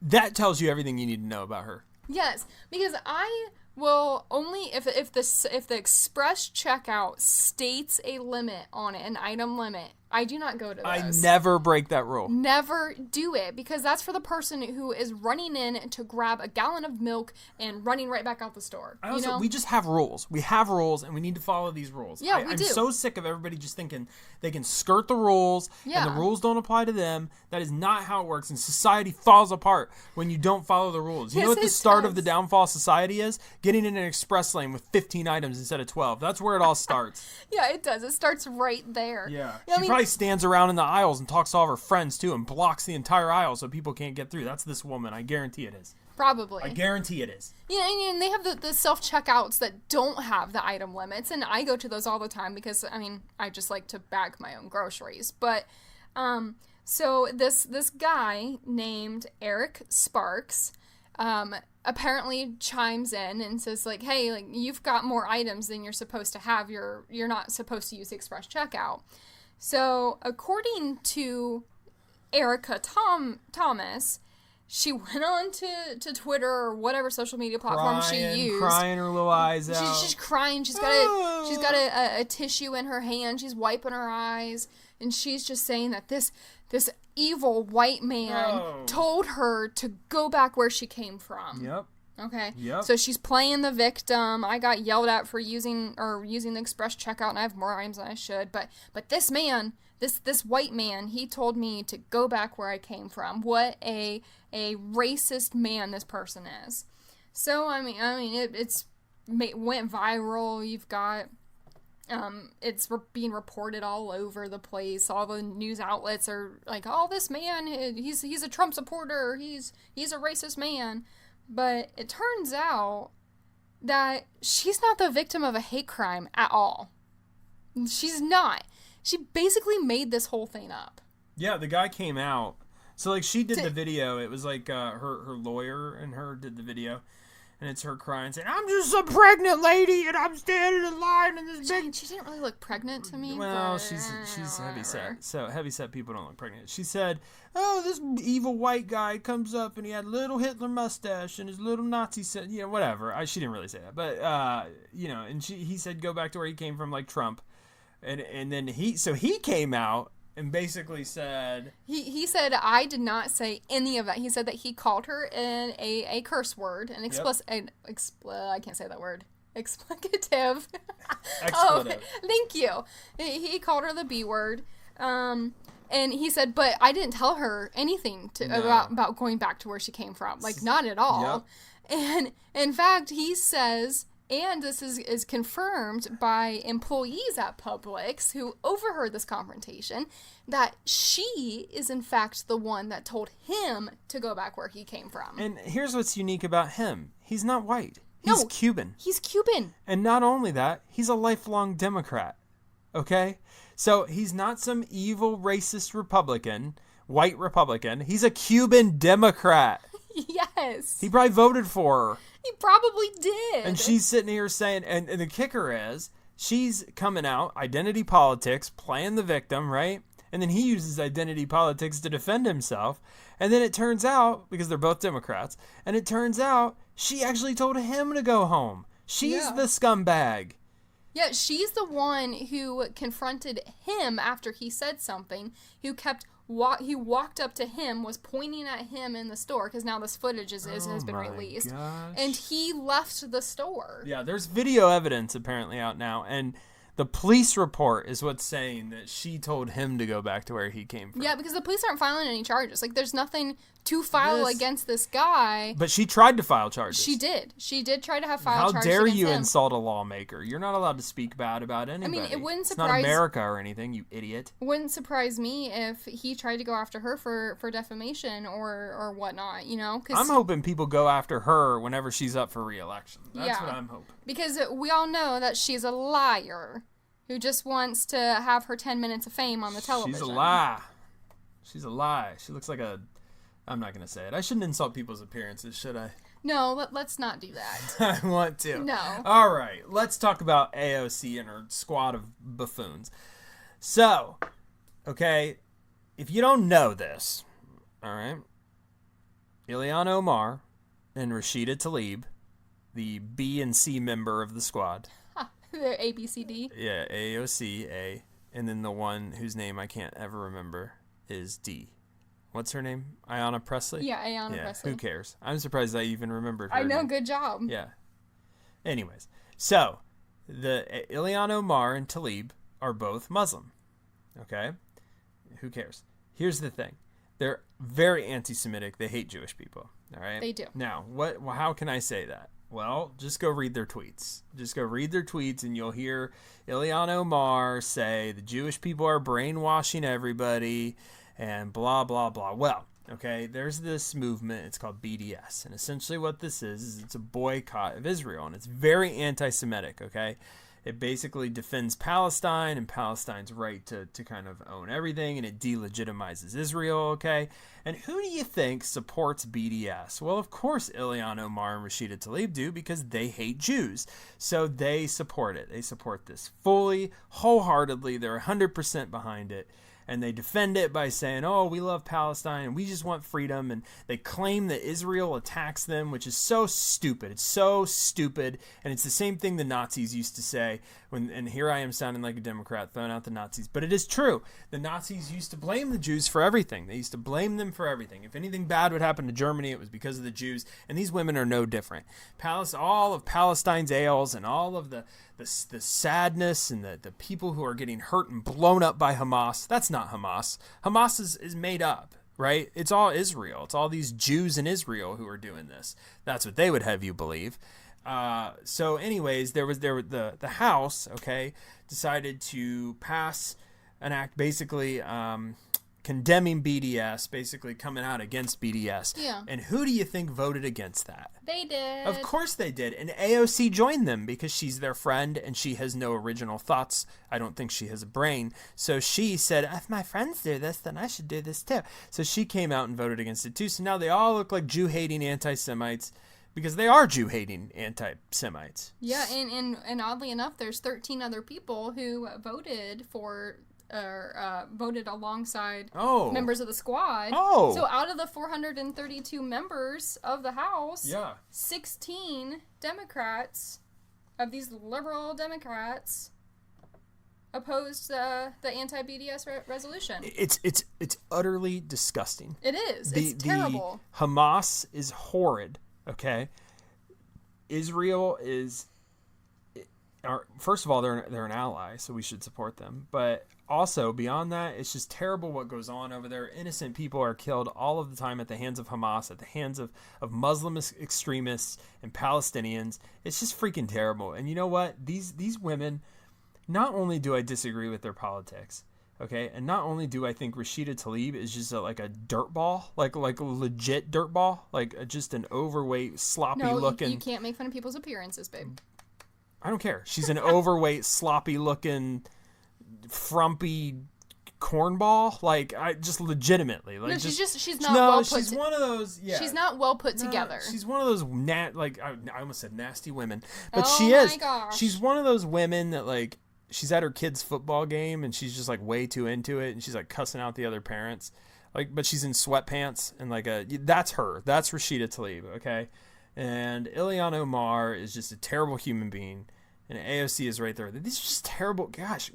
That tells you everything you need to know about her. Yes, because I will only, if the express checkout states a limit on it, an item limit, I do not go to those. I never break that rule. Never do it, because that's for the person who is running in to grab a gallon of milk and running right back out the store. We just have rules. We have rules, and we need to follow these rules. Yeah, we do. I'm so sick of everybody just thinking they can skirt the rules, and the rules don't apply to them. That is not how it works, and society falls apart when you don't follow the rules. You know what the start of the downfall of society is? Getting in an express lane with 15 items instead of 12. That's where it all starts. Yeah, it does. It starts right there. Yeah. She probably stands around in the aisles and talks to all of her friends, too, and blocks the entire aisle so people can't get through. That's this woman. I guarantee it is. Probably. I guarantee it is. Yeah, and they have the self-checkouts that don't have the item limits, and I go to those all the time because, I mean, I just like to bag my own groceries. But, so this guy named Eric Sparks, apparently chimes in and says, like, hey, like, you've got more items than you're supposed to have. You're not supposed to use the express checkout. So, according to Erica Thomas, she went on to Twitter or whatever social media platform she used. Crying her little eyes out. She's crying. She's got a tissue in her hand. She's wiping her eyes, and she's just saying that this evil white man told her to go back where she came from. Yep. Okay. Yep. So she's playing the victim. I got yelled at for using the express checkout, and I have more items than I should. But this man, this white man, he told me to go back where I came from. What a racist man this person is. So I mean, it went viral. You've got it's being reported all over the place. All the news outlets are like, "Oh, this man, he's a Trump supporter. He's a racist man." But it turns out that she's not the victim of a hate crime at all. She's not. She basically made this whole thing up. Yeah, the guy came out. So, like, she did the video. It was like her lawyer and her did the video. And it's her crying, saying, "I'm just a pregnant lady, and I'm standing in line in this big..." She didn't really look pregnant to me. Well, she's heavyset. So heavyset people don't look pregnant. She said, "Oh, this evil white guy comes up, and he had a little Hitler mustache and his little Nazi set, whatever." She didn't really say that, but and he said, "Go back to where he came from, like Trump," and then he came out. And basically said... He said, I did not say any of that. He said that he called her a curse word, an I can't say that word. Explicative. Expletive. Thank you. He called her the B word. And he said, but I didn't tell her anything about going back to where she came from. Like, not at all. Yep. And, in fact, he says... And this is confirmed by employees at Publix who overheard this confrontation, that she is in fact the one that told him to go back where he came from. And here's what's unique about him. He's not white. He's Cuban. He's Cuban. And not only that, he's a lifelong Democrat. Okay? So he's not some evil racist white Republican. He's a Cuban Democrat. Yes. He probably voted for her. He probably did. And she's sitting here saying, and the kicker is, she's coming out, identity politics, playing the victim, right? And then he uses identity politics to defend himself. And then it turns out, because they're both Democrats, and it turns out she actually told him to go home. She's the scumbag. Yeah, she's the one who confronted him after he said something, who kept he walked up to him, was pointing at him in the store, because now this footage has been released. Gosh. And he left the store. Yeah, there's video evidence apparently out now, and the police report is what's saying that she told him to go back to where he came from. Yeah, because the police aren't filing any charges. Like, there's nothing to file against this guy. But she tried to file charges. She did. She did try to have filed charges. How dare against you him. insult a lawmaker? You're not allowed to speak bad about anybody. I mean, it wouldn't surprise... It's not America or anything, you idiot. Wouldn't surprise me if he tried to go after her for defamation or whatnot, you know? I'm hoping people go after her whenever she's up for re-election. That's what I'm hoping. Because we all know that she's a liar who just wants to have her 10 minutes of fame on the television. She's a lie. She's a lie. She looks like a... I'm not going to say it. I shouldn't insult people's appearances, should I? No, let's not do that. I want to. No. All right. Let's talk about AOC and her squad of buffoons. So, okay, if you don't know this, all right, Ilhan Omar and Rashida Tlaib, the B and C member of the squad. The ABCD. Yeah, AOC, A, and then the one whose name I can't ever remember is D. What's her name? Ayanna Pressley? Yeah, Ayanna Pressley. Who cares? I'm surprised I even remembered her I know, name. good job. Yeah. Anyways, so the Ilhan Omar and Tlaib are both Muslim. Okay? Who cares? Here's the thing. They're very anti-Semitic. They hate Jewish people. All right? They do. Now, how can I say that? Well, just go read their tweets. Just go read their tweets and you'll hear Ilhan Omar say the Jewish people are brainwashing everybody and blah, blah, blah. Well, okay, there's this movement. It's called BDS. And essentially what this is it's a boycott of Israel. And it's very anti-Semitic, okay? It basically defends Palestine and Palestine's right to kind of own everything, and it delegitimizes Israel, okay? And who do you think supports BDS? Well, of course, Ilhan Omar and Rashida Tlaib do, because they hate Jews. So they support it. They support this fully, wholeheartedly. They're 100% behind it. And they defend it by saying, oh, we love Palestine and we just want freedom. And they claim that Israel attacks them, which is so stupid. It's so stupid. And it's the same thing the Nazis used to say. And here I am sounding like a Democrat, throwing out the Nazis. But it is true. The Nazis used to blame the Jews for everything. They used to blame them for everything. If anything bad would happen to Germany, it was because of the Jews. And these women are no different. All of Palestine's ails and all of the sadness and the people who are getting hurt and blown up by Hamas. That's not Hamas. Hamas is made up, right? It's all Israel. It's all these Jews in Israel who are doing this. That's what they would have you believe. So anyways, the House, okay, decided to pass an act basically condemning BDS, basically coming out against BDS. Yeah. And who do you think voted against that? They did. Of course they did. And AOC joined them because she's their friend and she has no original thoughts. I don't think she has a brain. So she said, if my friends do this, then I should do this too. So she came out and voted against it too. So now they all look like Jew-hating anti-Semites because they are Jew-hating anti-Semites. Yeah, and oddly enough, there's 13 other people who voted for... voted alongside members of the squad. Oh. So out of the 432 members of the House, 16 Democrats, of these liberal Democrats, opposed the anti-BDS resolution. It's utterly disgusting. It is. It's terrible. Hamas is horrid, okay? Israel is... First of all, they're an ally, so we should support them. But also, beyond that, it's just terrible what goes on over there. Innocent people are killed all of the time at the hands of Hamas, at the hands of Muslim extremists and Palestinians. It's just freaking terrible. And you know what? These women, not only do I disagree with their politics, okay, and not only do I think Rashida Tlaib is just like a dirtball, like a legit dirtball, like just an overweight, sloppy looking... you can't make fun of people's appearances, babe. I don't care. She's an overweight, sloppy-looking, frumpy cornball. Like, I just legitimately. Like, no, she's not well put. She's one of those. Yeah, she's not well put together. She's one of those I almost said nasty women, but oh she is. My gosh. She's one of those women that like she's at her kid's football game and she's just like way too into it and she's like cussing out the other parents. Like, but she's in sweatpants and like that's her. That's Rashida Tlaib. Okay. And Ilhan Omar is just a terrible human being. and AOC is right there. These are just terrible. Gosh,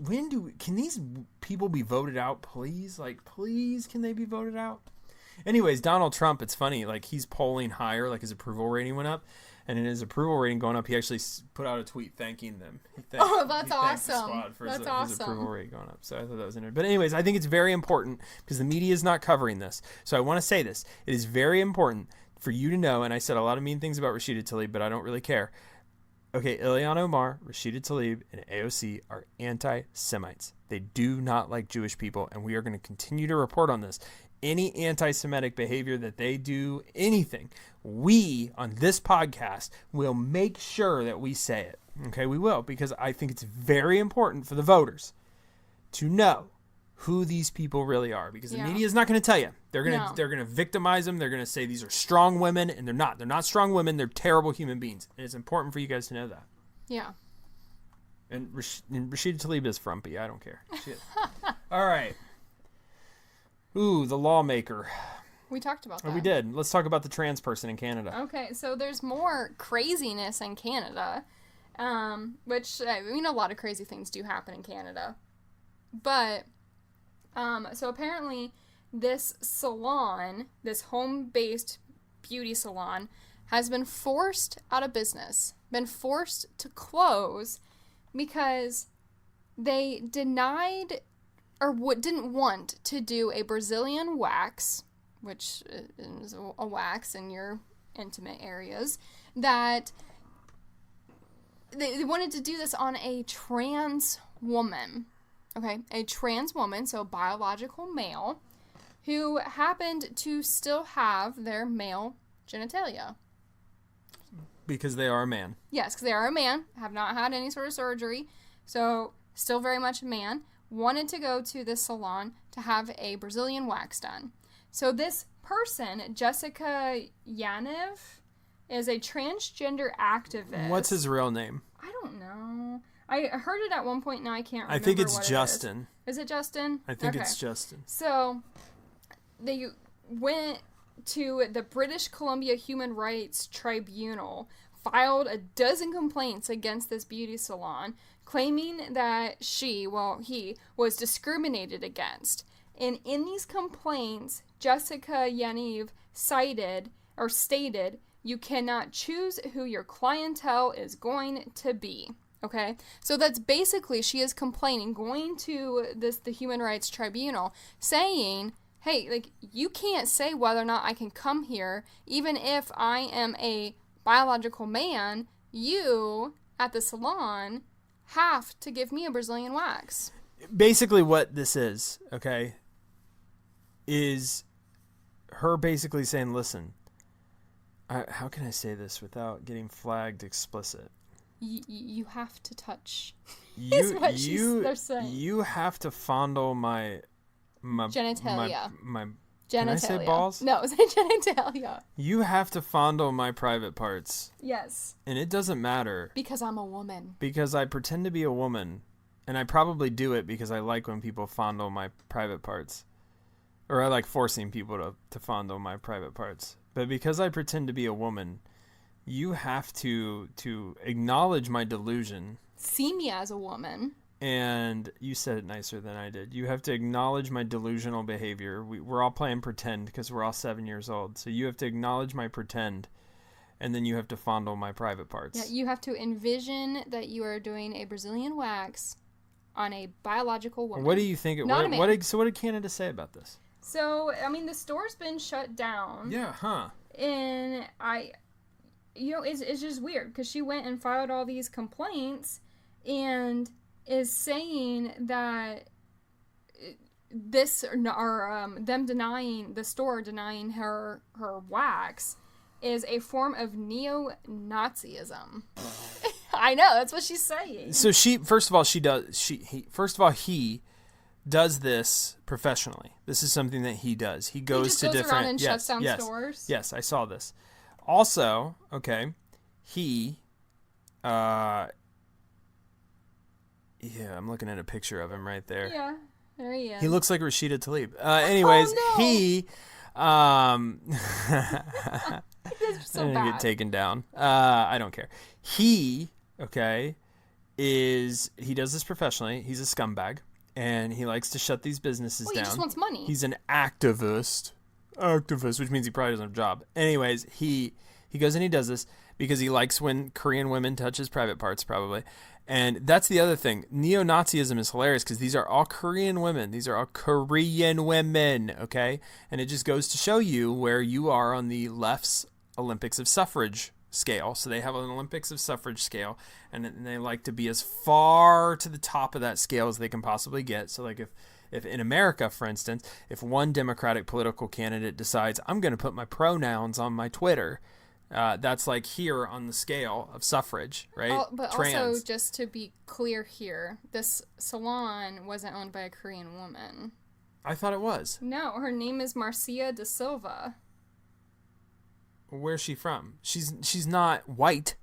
can these people be voted out, please? Like, please, can they be voted out? Anyways, Donald Trump, it's funny. Like, he's polling higher. Like, his approval rating went up. And in his approval rating going up, he actually put out a tweet thanking them. That's awesome. The squad for That's his approval rate going up. So I thought that was interesting. But anyways, I think it's very important because the media is not covering this. So I want to say this. It is very important for you to know, and I said a lot of mean things about Rashida Tlaib, but I don't really care. Okay, Ilhan Omar, Rashida Tlaib, and AOC are anti-Semites. They do not like Jewish people, and we are going to continue to report on this. Any anti-Semitic behavior that they do, anything, we on this podcast will make sure that we say it. Okay, we will, because I think it's very important for the voters to know who these people really are, because the media is not going to tell you. They're going to victimize them. They're going to say these are strong women, and they're not. They're not strong women. They're terrible human beings, and it's important for you guys to know that. Yeah. And Rashida Tlaib is frumpy. I don't care. All right. Ooh, the lawmaker. We talked about that. Oh, we did. Let's talk about the trans person in Canada. Okay, so there's more craziness in Canada, which, I mean, a lot of crazy things do happen in Canada. But, so apparently this salon, this home-based beauty salon, has been forced out of business, been forced to close because they denied or didn't want to do a Brazilian wax, which is a wax in your intimate areas, that they wanted to do this on a trans woman, okay? A trans woman, so biological male, who happened to still have their male genitalia. Because they are a man. Yes, because they are a man, have not had any sort of surgery, so still very much a man. Wanted to go to this salon to have a Brazilian wax done. So this person, Jessica Yanev, is a transgender activist. What's his real name? I don't know. I heard it at one point, now I can't remember. I think it's Justin. Is it Justin? I think it's Justin. So they went to the British Columbia Human Rights Tribunal, filed a dozen complaints against this beauty salon, claiming that he was discriminated against. And in these complaints, Jessica Yaniv stated, you cannot choose who your clientele is going to be. Okay? So that's basically, she is complaining, going to the Human Rights Tribunal, saying, hey, like, you can't say whether or not I can come here, even if I am a biological man. You, at the salon, have to give me a Brazilian wax. Basically what this is, okay, is her basically saying, listen, how can I say this without getting flagged explicit? You have to touch. They're saying. You have to fondle my genitalia. My genitalia. Can I say balls? No, say genitalia. You have to fondle my private parts. Yes. And it doesn't matter. Because I'm a woman. Because I pretend to be a woman. And I probably do it because I like when people fondle my private parts. Or I like forcing people to fondle my private parts. But because I pretend to be a woman, you have to acknowledge my delusion. See me as a woman. And you said it nicer than I did. You have to acknowledge my delusional behavior. We're all playing pretend because we're all 7 years old. So you have to acknowledge my pretend, and then you have to fondle my private parts. Yeah, you have to envision that you are doing a Brazilian wax on a biological woman. What do you think? So what did Canada say about this? So, I mean, the store's been shut down. Yeah, huh. And it's just weird because she went and filed all these complaints and is saying that them denying, the store denying her wax is a form of neo-Nazism. I know, that's what she's saying. So he does this professionally. This is something that he does. He goes to different around and shuts down stores. Yes, I saw this. Also, okay, yeah, I'm looking at a picture of him right there. Yeah, there he is. He looks like Rashida Tlaib. Anyways, oh, no. he This is so I'm bad. gonna get taken down. I don't care. He, okay, he does this professionally. He's a scumbag, and he likes to shut these businesses down. He just wants money. He's an activist, which means he probably doesn't have a job. Anyways, he goes and he does this because he likes when Korean women touch his private parts, probably. And that's the other thing. Neo-Nazism is hilarious because these are all Korean women. These are all Korean women, okay? And it just goes to show you where you are on the left's Olympics of suffrage scale. So they have an Olympics of suffrage scale, and they like to be as far to the top of that scale as they can possibly get. So like if in America, for instance, if one Democratic political candidate decides, I'm going to put my pronouns on my Twitter, that's like here on the scale of suffrage, right? But Trans. Also, just to be clear here, this salon wasn't owned by a Korean woman. I thought it was. No, her name is Marcia de Silva. Where's she from? She's not white.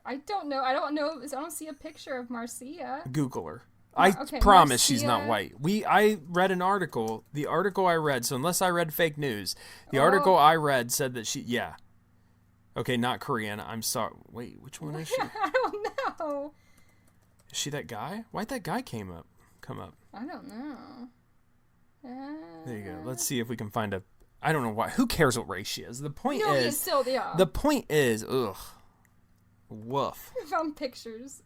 I don't know. I don't see a picture of Marcia. Google her. Okay, I promise Marcia. she's not white. I read an article. The article I read, so unless I read fake news, the article I read said that yeah. Okay, not Korean. I'm sorry. Wait, which one is she? I don't know. Is she that guy? Why'd that guy come up? I don't know. There you go. Let's see if we can find a... I don't know why. Who cares what race she is? The point is... Still, yeah. The point is... Ugh. Woof. I found pictures.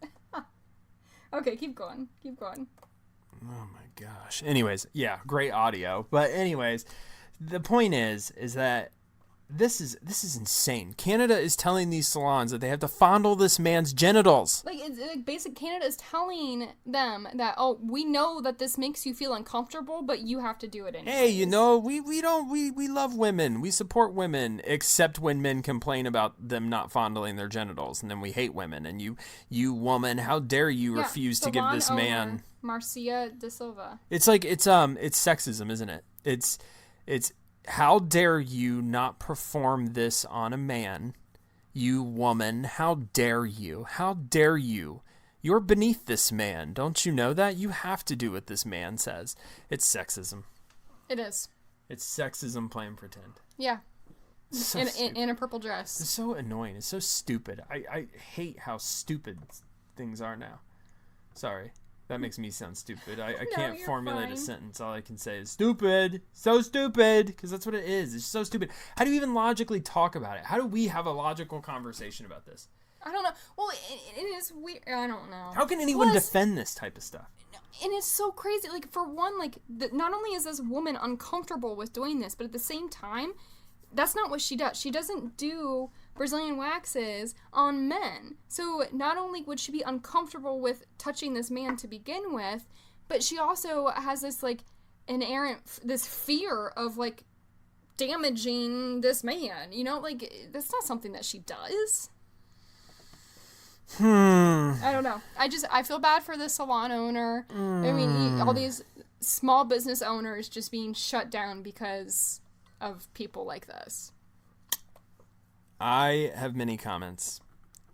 Okay, keep going. Oh my gosh. Anyways, yeah, great audio. But anyways, the point is that this is insane. Canada is telling these salons that they have to fondle this man's genitals. Like, it's like basic Canada is telling them that, oh, we know that this makes you feel uncomfortable, but you have to do it anyway. Hey, we love women. We support women, except when men complain about them not fondling their genitals, and then we hate women. And you woman, how dare you refuse to give this man Marcia de Silva. It's like it's sexism, isn't it? It's how dare you not perform this on a man, you woman? How dare you? How dare you? You're beneath this man. Don't you know that? You have to do what this man says. It's sexism. It is. It's sexism playing pretend. Yeah. So in a purple dress. It's so annoying. It's so stupid. I hate how stupid things are now. Sorry. That makes me sound stupid. I can't formulate a sentence. All I can say is stupid. So stupid. Because that's what it is. It's so stupid. How do you even logically talk about it? How do we have a logical conversation about this? I don't know. Well, it is weird. I don't know. How can anyone defend this type of stuff? And it's so crazy. Like, for one, like, not only is this woman uncomfortable with doing this, but at the same time, that's not what she does. She doesn't do Brazilian waxes on men. So not only would she be uncomfortable with touching this man to begin with, but she also has this, like, this fear of, like, damaging this man. You know, like, that's not something that she does. I don't know. I feel bad for the salon owner. I mean, all these small business owners just being shut down because of people like this. I have many comments,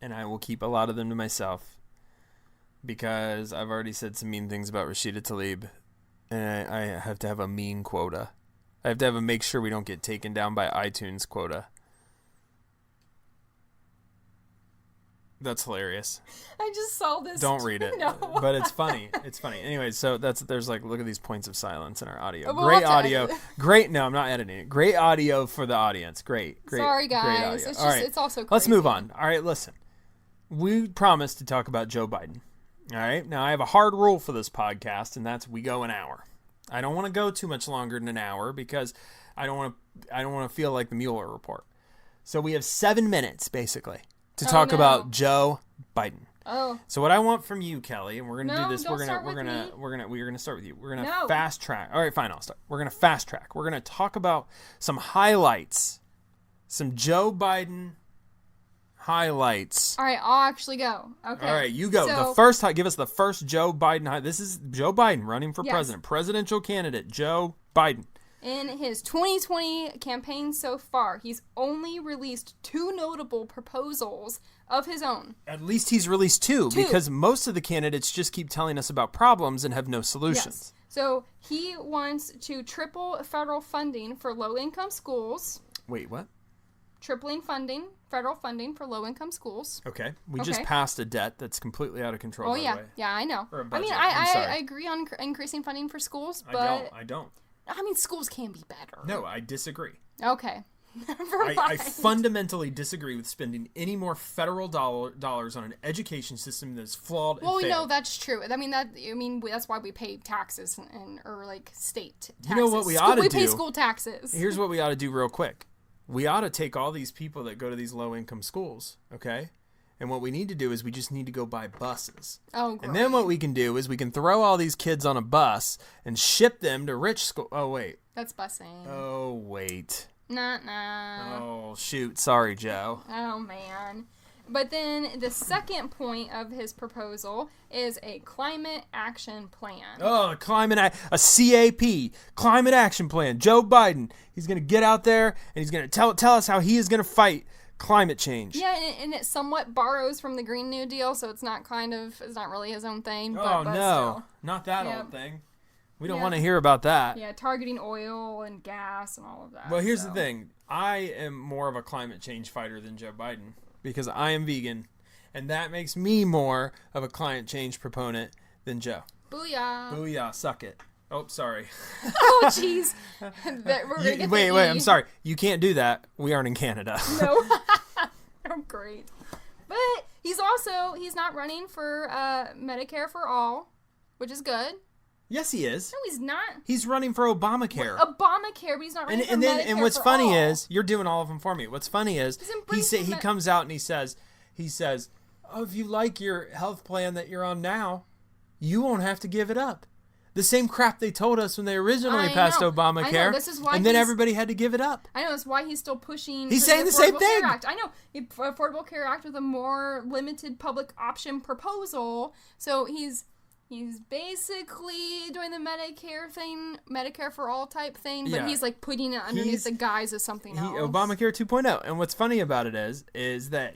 and I will keep a lot of them to myself because I've already said some mean things about Rashida Tlaib, and I have to have a mean quota. I have to have a make sure we don't get taken down by iTunes quota. That's hilarious. I just saw this. Don't read it. No. But it's funny. It's funny. Anyway, so there's like, look at these points of silence in our audio. We'll Great audio. Great. No, I'm not editing it. Great audio for the audience. Great. Sorry, guys. Great audio. It's just, all right. it's also crazy. Let's move on. All right, listen. We promised to talk about Joe Biden. All right. Now, I have a hard rule for this podcast, and that's we go an hour. I don't want to go too much longer than an hour because I don't want to feel like the Mueller report. So we have 7 minutes, basically, to talk about Joe Biden. Oh. So what I want from you, Kelly, and we're gonna do this. We're gonna start with you. We're gonna fast track. All right, fine, I'll start. We're gonna fast track. We're gonna talk about some highlights, some Joe Biden highlights. All right, I'll actually go. Okay. All right, you go. So, give us the first Joe Biden. This is Joe Biden running for president, presidential candidate Joe Biden. In his 2020 campaign so far, he's only released 2 notable proposals of his own. At least he's released two, because most of the candidates just keep telling us about problems and have no solutions. Yes. So he wants to triple federal funding for low-income schools. Wait, what? Tripling funding federal funding for low-income schools. Okay. We just passed a debt that's completely out of control, by the way. Yeah, I know. Or a budget. I agree on increasing funding for schools, but... I don't. I mean, schools can be better. No, I disagree. Okay. I fundamentally disagree with spending any more federal dollars on an education system that's flawed and failed. Well, no, that's true. I mean, that's why we pay taxes or like state taxes. You know what we ought to do? We pay school taxes. Here's what we ought to do real quick. We ought to take all these people that go to these low-income schools, okay? And what we need to do is we just need to go buy buses. Oh, great. And then what we can do is we can throw all these kids on a bus and ship them to rich school. Oh, wait. That's busing. Oh, wait. Nah. Oh, shoot. Sorry, Joe. Oh, man. But then the second point of his proposal is a climate action plan. Oh, a CAP, climate action plan. Joe Biden, he's going to get out there and he's going to tell us how he is going to fight climate change. Yeah, and it somewhat borrows from the Green New Deal, so it's not really his own thing. But no, still. Not that old thing. We don't want to hear about that. Yeah, targeting oil and gas and all of that. Well, here's the thing. I am more of a climate change fighter than Joe Biden because I am vegan, and that makes me more of a climate change proponent than Joe. Booyah. Booyah. Suck it. Oh, sorry. Oh, jeez. Wait, I'm sorry. You can't do that. We aren't in Canada. No. Oh, great. But he's not running for Medicare for all, which is good. Yes, he is. No, he's not. He's running for Obamacare. Obamacare, but he's not running for Medicare And what's for funny all. is, you're doing all of them for me. What's funny is, he comes out and he says, oh, if you like your health plan that you're on now, you won't have to give it up. The same crap they told us when they originally passed Obamacare. I know. This is why and then everybody had to give it up. I know. That's why he's still pushing. He's saying the same thing. Care Act. I know. The Affordable Care Act with a more limited public option proposal. So he's basically doing the Medicare thing, Medicare for all type thing, but he's like putting it underneath the guise of something else. Obamacare 2.0. And what's funny about it is that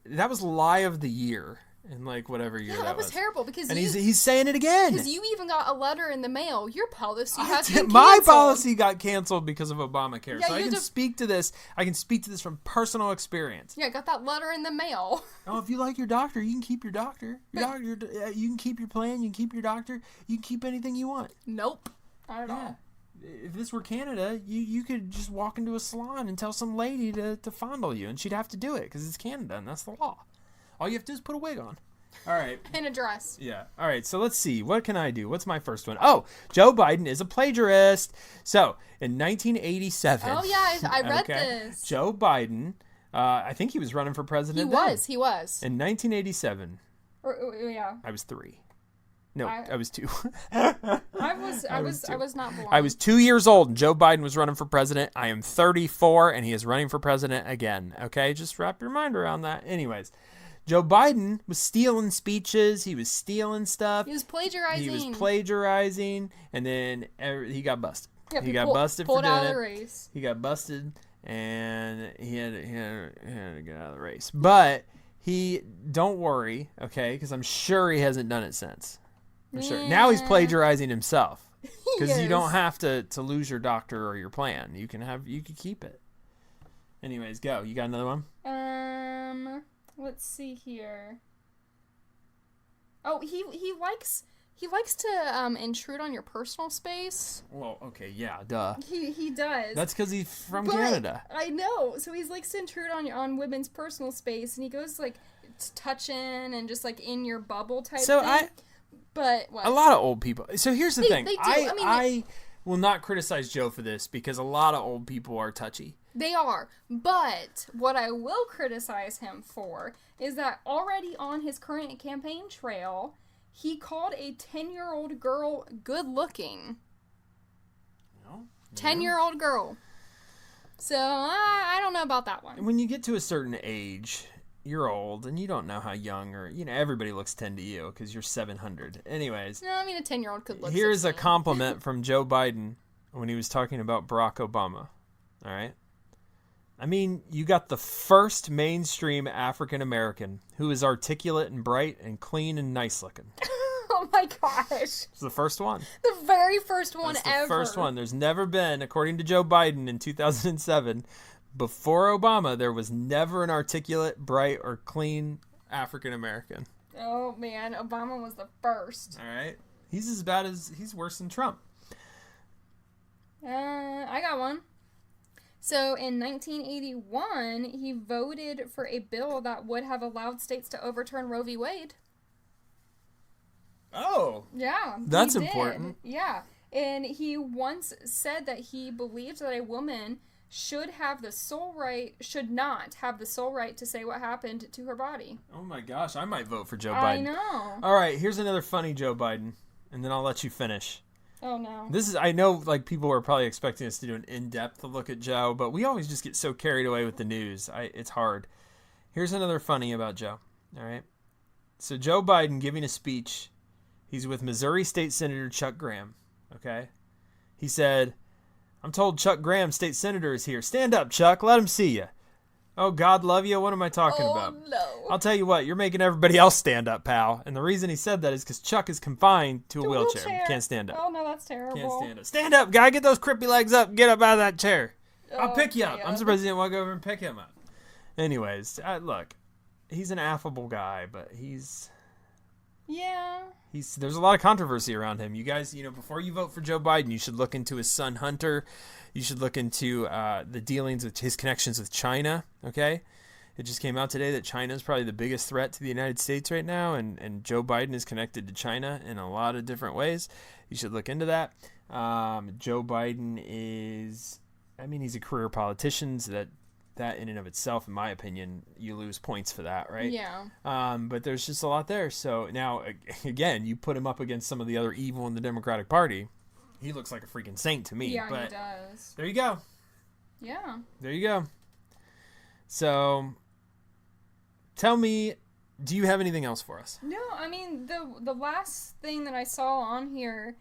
that was lie of the year. In like whatever year that was. Terrible because he's saying it again. Because you even got a letter in the mail. Your policy has been canceled. My policy got canceled because of Obamacare. Yeah, so I can speak to this. I can speak to this from personal experience. Yeah, I got that letter in the mail. Oh, if you like your doctor, you can keep your doctor. You can keep your plan. You can keep your doctor. You can keep anything you want. Nope, not at all. If this were Canada, you could just walk into a salon and tell some lady to fondle you, and she'd have to do it because it's Canada and that's the law. All you have to do is put a wig on. All right. And a dress. Yeah. All right. So let's see. What can I do? What's my first one? Oh, Joe Biden is a plagiarist. So in 1987. Oh, yeah. I read this. Joe Biden, I think he was running for president then. He was. In 1987. Yeah. I was 3. No, I was 2. I was not born. I was 2 years old and Joe Biden was running for president. I am 34 and he is running for president again. Okay, just wrap your mind around that. Anyways, Joe Biden was stealing speeches. He was stealing stuff. He was plagiarizing. And then he got busted. Yep, he got busted for doing out of the race. He got busted and he had to get out of the race. But don't worry, okay, because I'm sure he hasn't done it since. For sure. Now he's plagiarizing himself because you don't have to lose your doctor or your plan. You can keep it. Anyways, go. You got another one? Let's see here. Oh, he likes to intrude on your personal space. Well, okay, yeah, duh. He does. That's because he's from Canada. I know. So he likes to intrude on women's personal space, and he goes like touching and just like in your bubble type thing. But what? A lot of old people. So here's the thing. They do. I will not criticize Joe for this because a lot of old people are touchy. They are. But what I will criticize him for is that already on his current campaign trail, he called a 10-year-old girl good looking. No. 10-year-old girl. So I don't know about that one. When you get to a certain age, you're old and you don't know how young or, everybody looks 10 to you because you're 700. Anyways. No, I mean a 10-year-old could look 16. Here's a compliment from Joe Biden when he was talking about Barack Obama. All right. I mean, you got the first mainstream African American who is articulate and bright and clean and nice looking. Oh my gosh. It's the first one. The very first one That's ever. The first one. There's never been, according to Joe Biden in 2007, before Obama, there was never an articulate, bright, or clean African American. Oh, man. Obama was the first. All right. He's worse than Trump. I got one. So in 1981, he voted for a bill that would have allowed states to overturn Roe v. Wade. Oh. Yeah. That's important. Yeah. And he once said that he believed that a woman should not have the sole right to say what happened to her body. Oh my gosh, I might vote for Joe Biden. I know. All right, here's another funny Joe Biden, and then I'll let you finish. Oh no. I know like people are probably expecting us to do an in-depth look at Joe, but we always just get so carried away with the news. It's hard. Here's another funny about Joe. All right. So Joe Biden giving a speech. He's with Missouri State Senator Chuck Graham. Okay. He said, "I'm told Chuck Graham, state senator, is here. Stand up, Chuck. Let him see you." Oh, God love you. What am I talking about? No. I'll tell you what. You're making everybody else stand up, pal. And the reason he said that is because Chuck is confined to a wheelchair. Can't stand up. Oh, no, that's terrible. Can't stand up. Stand up, guy. Get those crippy legs up. Get up out of that chair. I'll pick you up. I'm surprised he didn't want to go over and pick him up. Anyways, look. He's an affable guy, but he's... Yeah. There's a lot of controversy around him. You guys, before you vote for Joe Biden, you should look into his son Hunter. You should look into the dealings with his connections with China. Okay, it just came out today that China is probably the biggest threat to the United States right now, and Joe Biden is connected to China in a lot of different ways. You should look into that. Joe Biden is, he's a career politician, so that in and of itself, in my opinion, you lose points for that, right? Yeah. But there's just a lot there. So now, again, you put him up against some of the other evil in the Democratic Party. He looks like a freaking saint to me. Yeah, but he does. There you go. Yeah. There you go. So, tell me, do you have anything else for us? No, the last thing that I saw on here,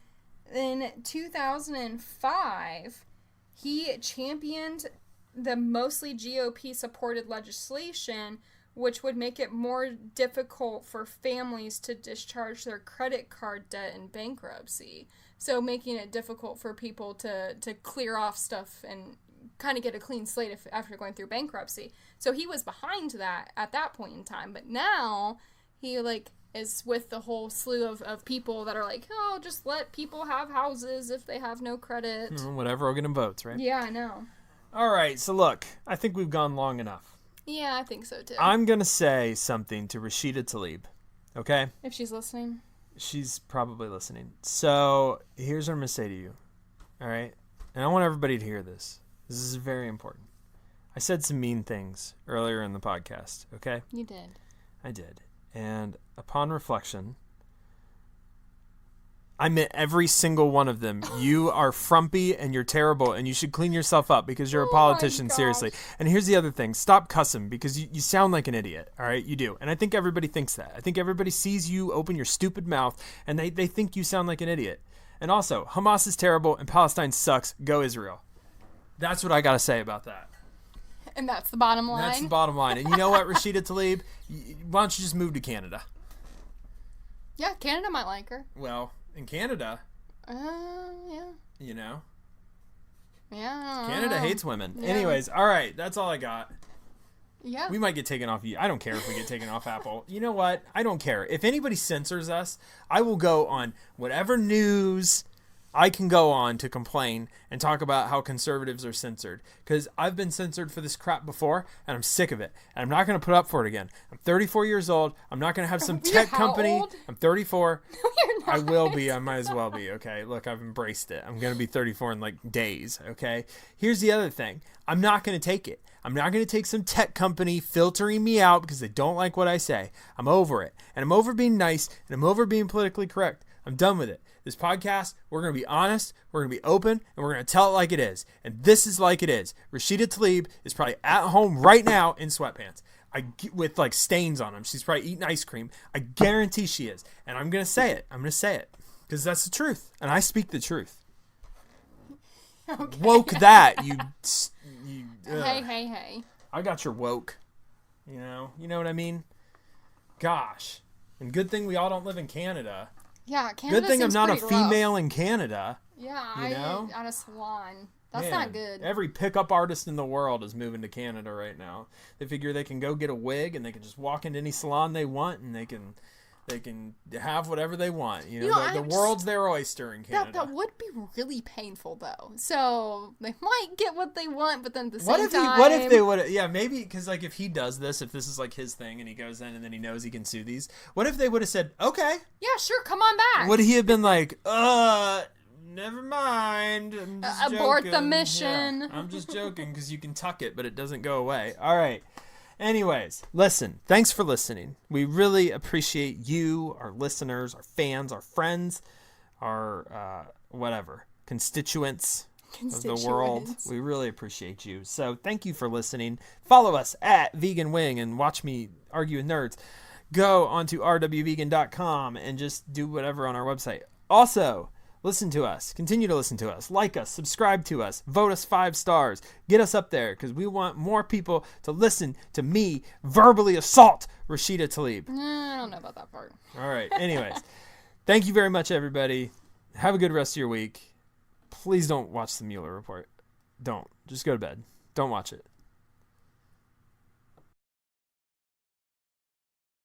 in 2005, he championed the mostly GOP-supported legislation, which would make it more difficult for families to discharge their credit card debt in bankruptcy. So making it difficult for people to clear off stuff and kind of get a clean slate after going through bankruptcy. So he was behind that at that point in time. But now he, is with the whole slew of people that are like, oh, just let people have houses if they have no credit. Whatever will get them votes, right? Yeah, I know. All right, so look, I think we've gone long enough. Yeah, I think so, too. I'm going to say something to Rashida Tlaib, okay? If she's listening. She's probably listening. So, here's what I'm going to say to you, all right? And I want everybody to hear this. This is very important. I said some mean things earlier in the podcast, okay? You did. I did. And upon reflection, I meant every single one of them. You are frumpy and you're terrible and you should clean yourself up because you're a politician, seriously. And here's the other thing. Stop cussing because you sound like an idiot, all right? You do. And I think everybody thinks that. I think everybody sees you open your stupid mouth and they think you sound like an idiot. And also, Hamas is terrible and Palestine sucks. Go Israel. That's what I got to say about that. And that's the bottom line. That's the bottom line. And you know what, Rashida Tlaib? Why don't you just move to Canada? Yeah, Canada might like her. Well... In Canada, yeah. Yeah. Canada hates women. Yeah. Anyways, all right, that's all I got. Yeah. We might get taken off. I don't care if we get taken off Apple. You know what? I don't care. If anybody censors us, I will go on whatever news I can go on to complain and talk about how conservatives are censored. Because I've been censored for this crap before, and I'm sick of it. And I'm not going to put up for it again. I'm 34 years old. I'm not going to have some tech company. Old? I'm 34. No, you're not. I will be. I might as well be. Okay. Look, I've embraced it. I'm going to be 34 in days. Okay. Here's the other thing. I'm not going to take it. I'm not going to take some tech company filtering me out because they don't like what I say. I'm over it. And I'm over being nice. And I'm over being politically correct. I'm done with it. This podcast, we're going to be honest, we're going to be open, and we're going to tell it like it is. And this is like it is. Rashida Tlaib is probably at home right now in sweatpants with stains on them. She's probably eating ice cream. I guarantee she is. And I'm going to say it. I'm going to say it because that's the truth. And I speak the truth. Okay. Woke that, you Hey. I got your woke. You know what I mean? Gosh. And good thing we all don't live in Canada. Yeah, Canada. Good thing I'm not a female rough. in Canada. Yeah, you know? at a salon. That's not good. Every pickup artist in the world is moving to Canada right now. They figure they can go get a wig and they can just walk into any salon they want and they can have whatever they want. The world's their oyster in Canada. That would be really painful, though. So they might get what they want, but then at the same time... What if they would... Yeah, maybe, because, like, if he does this, if this is, like, his thing, and he goes in and then he knows he can sue these, what if they would have said, okay. Yeah, sure, come on back. Would he have been like, never mind. I'm just abort joking. the mission. Yeah, I'm just joking, because you can tuck it, but it doesn't go away. All right. Anyways, listen, thanks for listening. We really appreciate you, our listeners, our fans, our friends, our constituents of the world. We really appreciate you. So thank you for listening. Follow us at Vegan Wing and watch me argue with nerds. Go onto rwvegan.com and just do whatever on our website. Also, listen to us. Continue to listen to us. Like us. Subscribe to us. Vote us 5 stars. Get us up there because we want more people to listen to me verbally assault Rashida Tlaib. I don't know about that part. All right. Anyways, thank you very much, everybody. Have a good rest of your week. Please don't watch the Mueller report. Don't. Just go to bed. Don't watch it.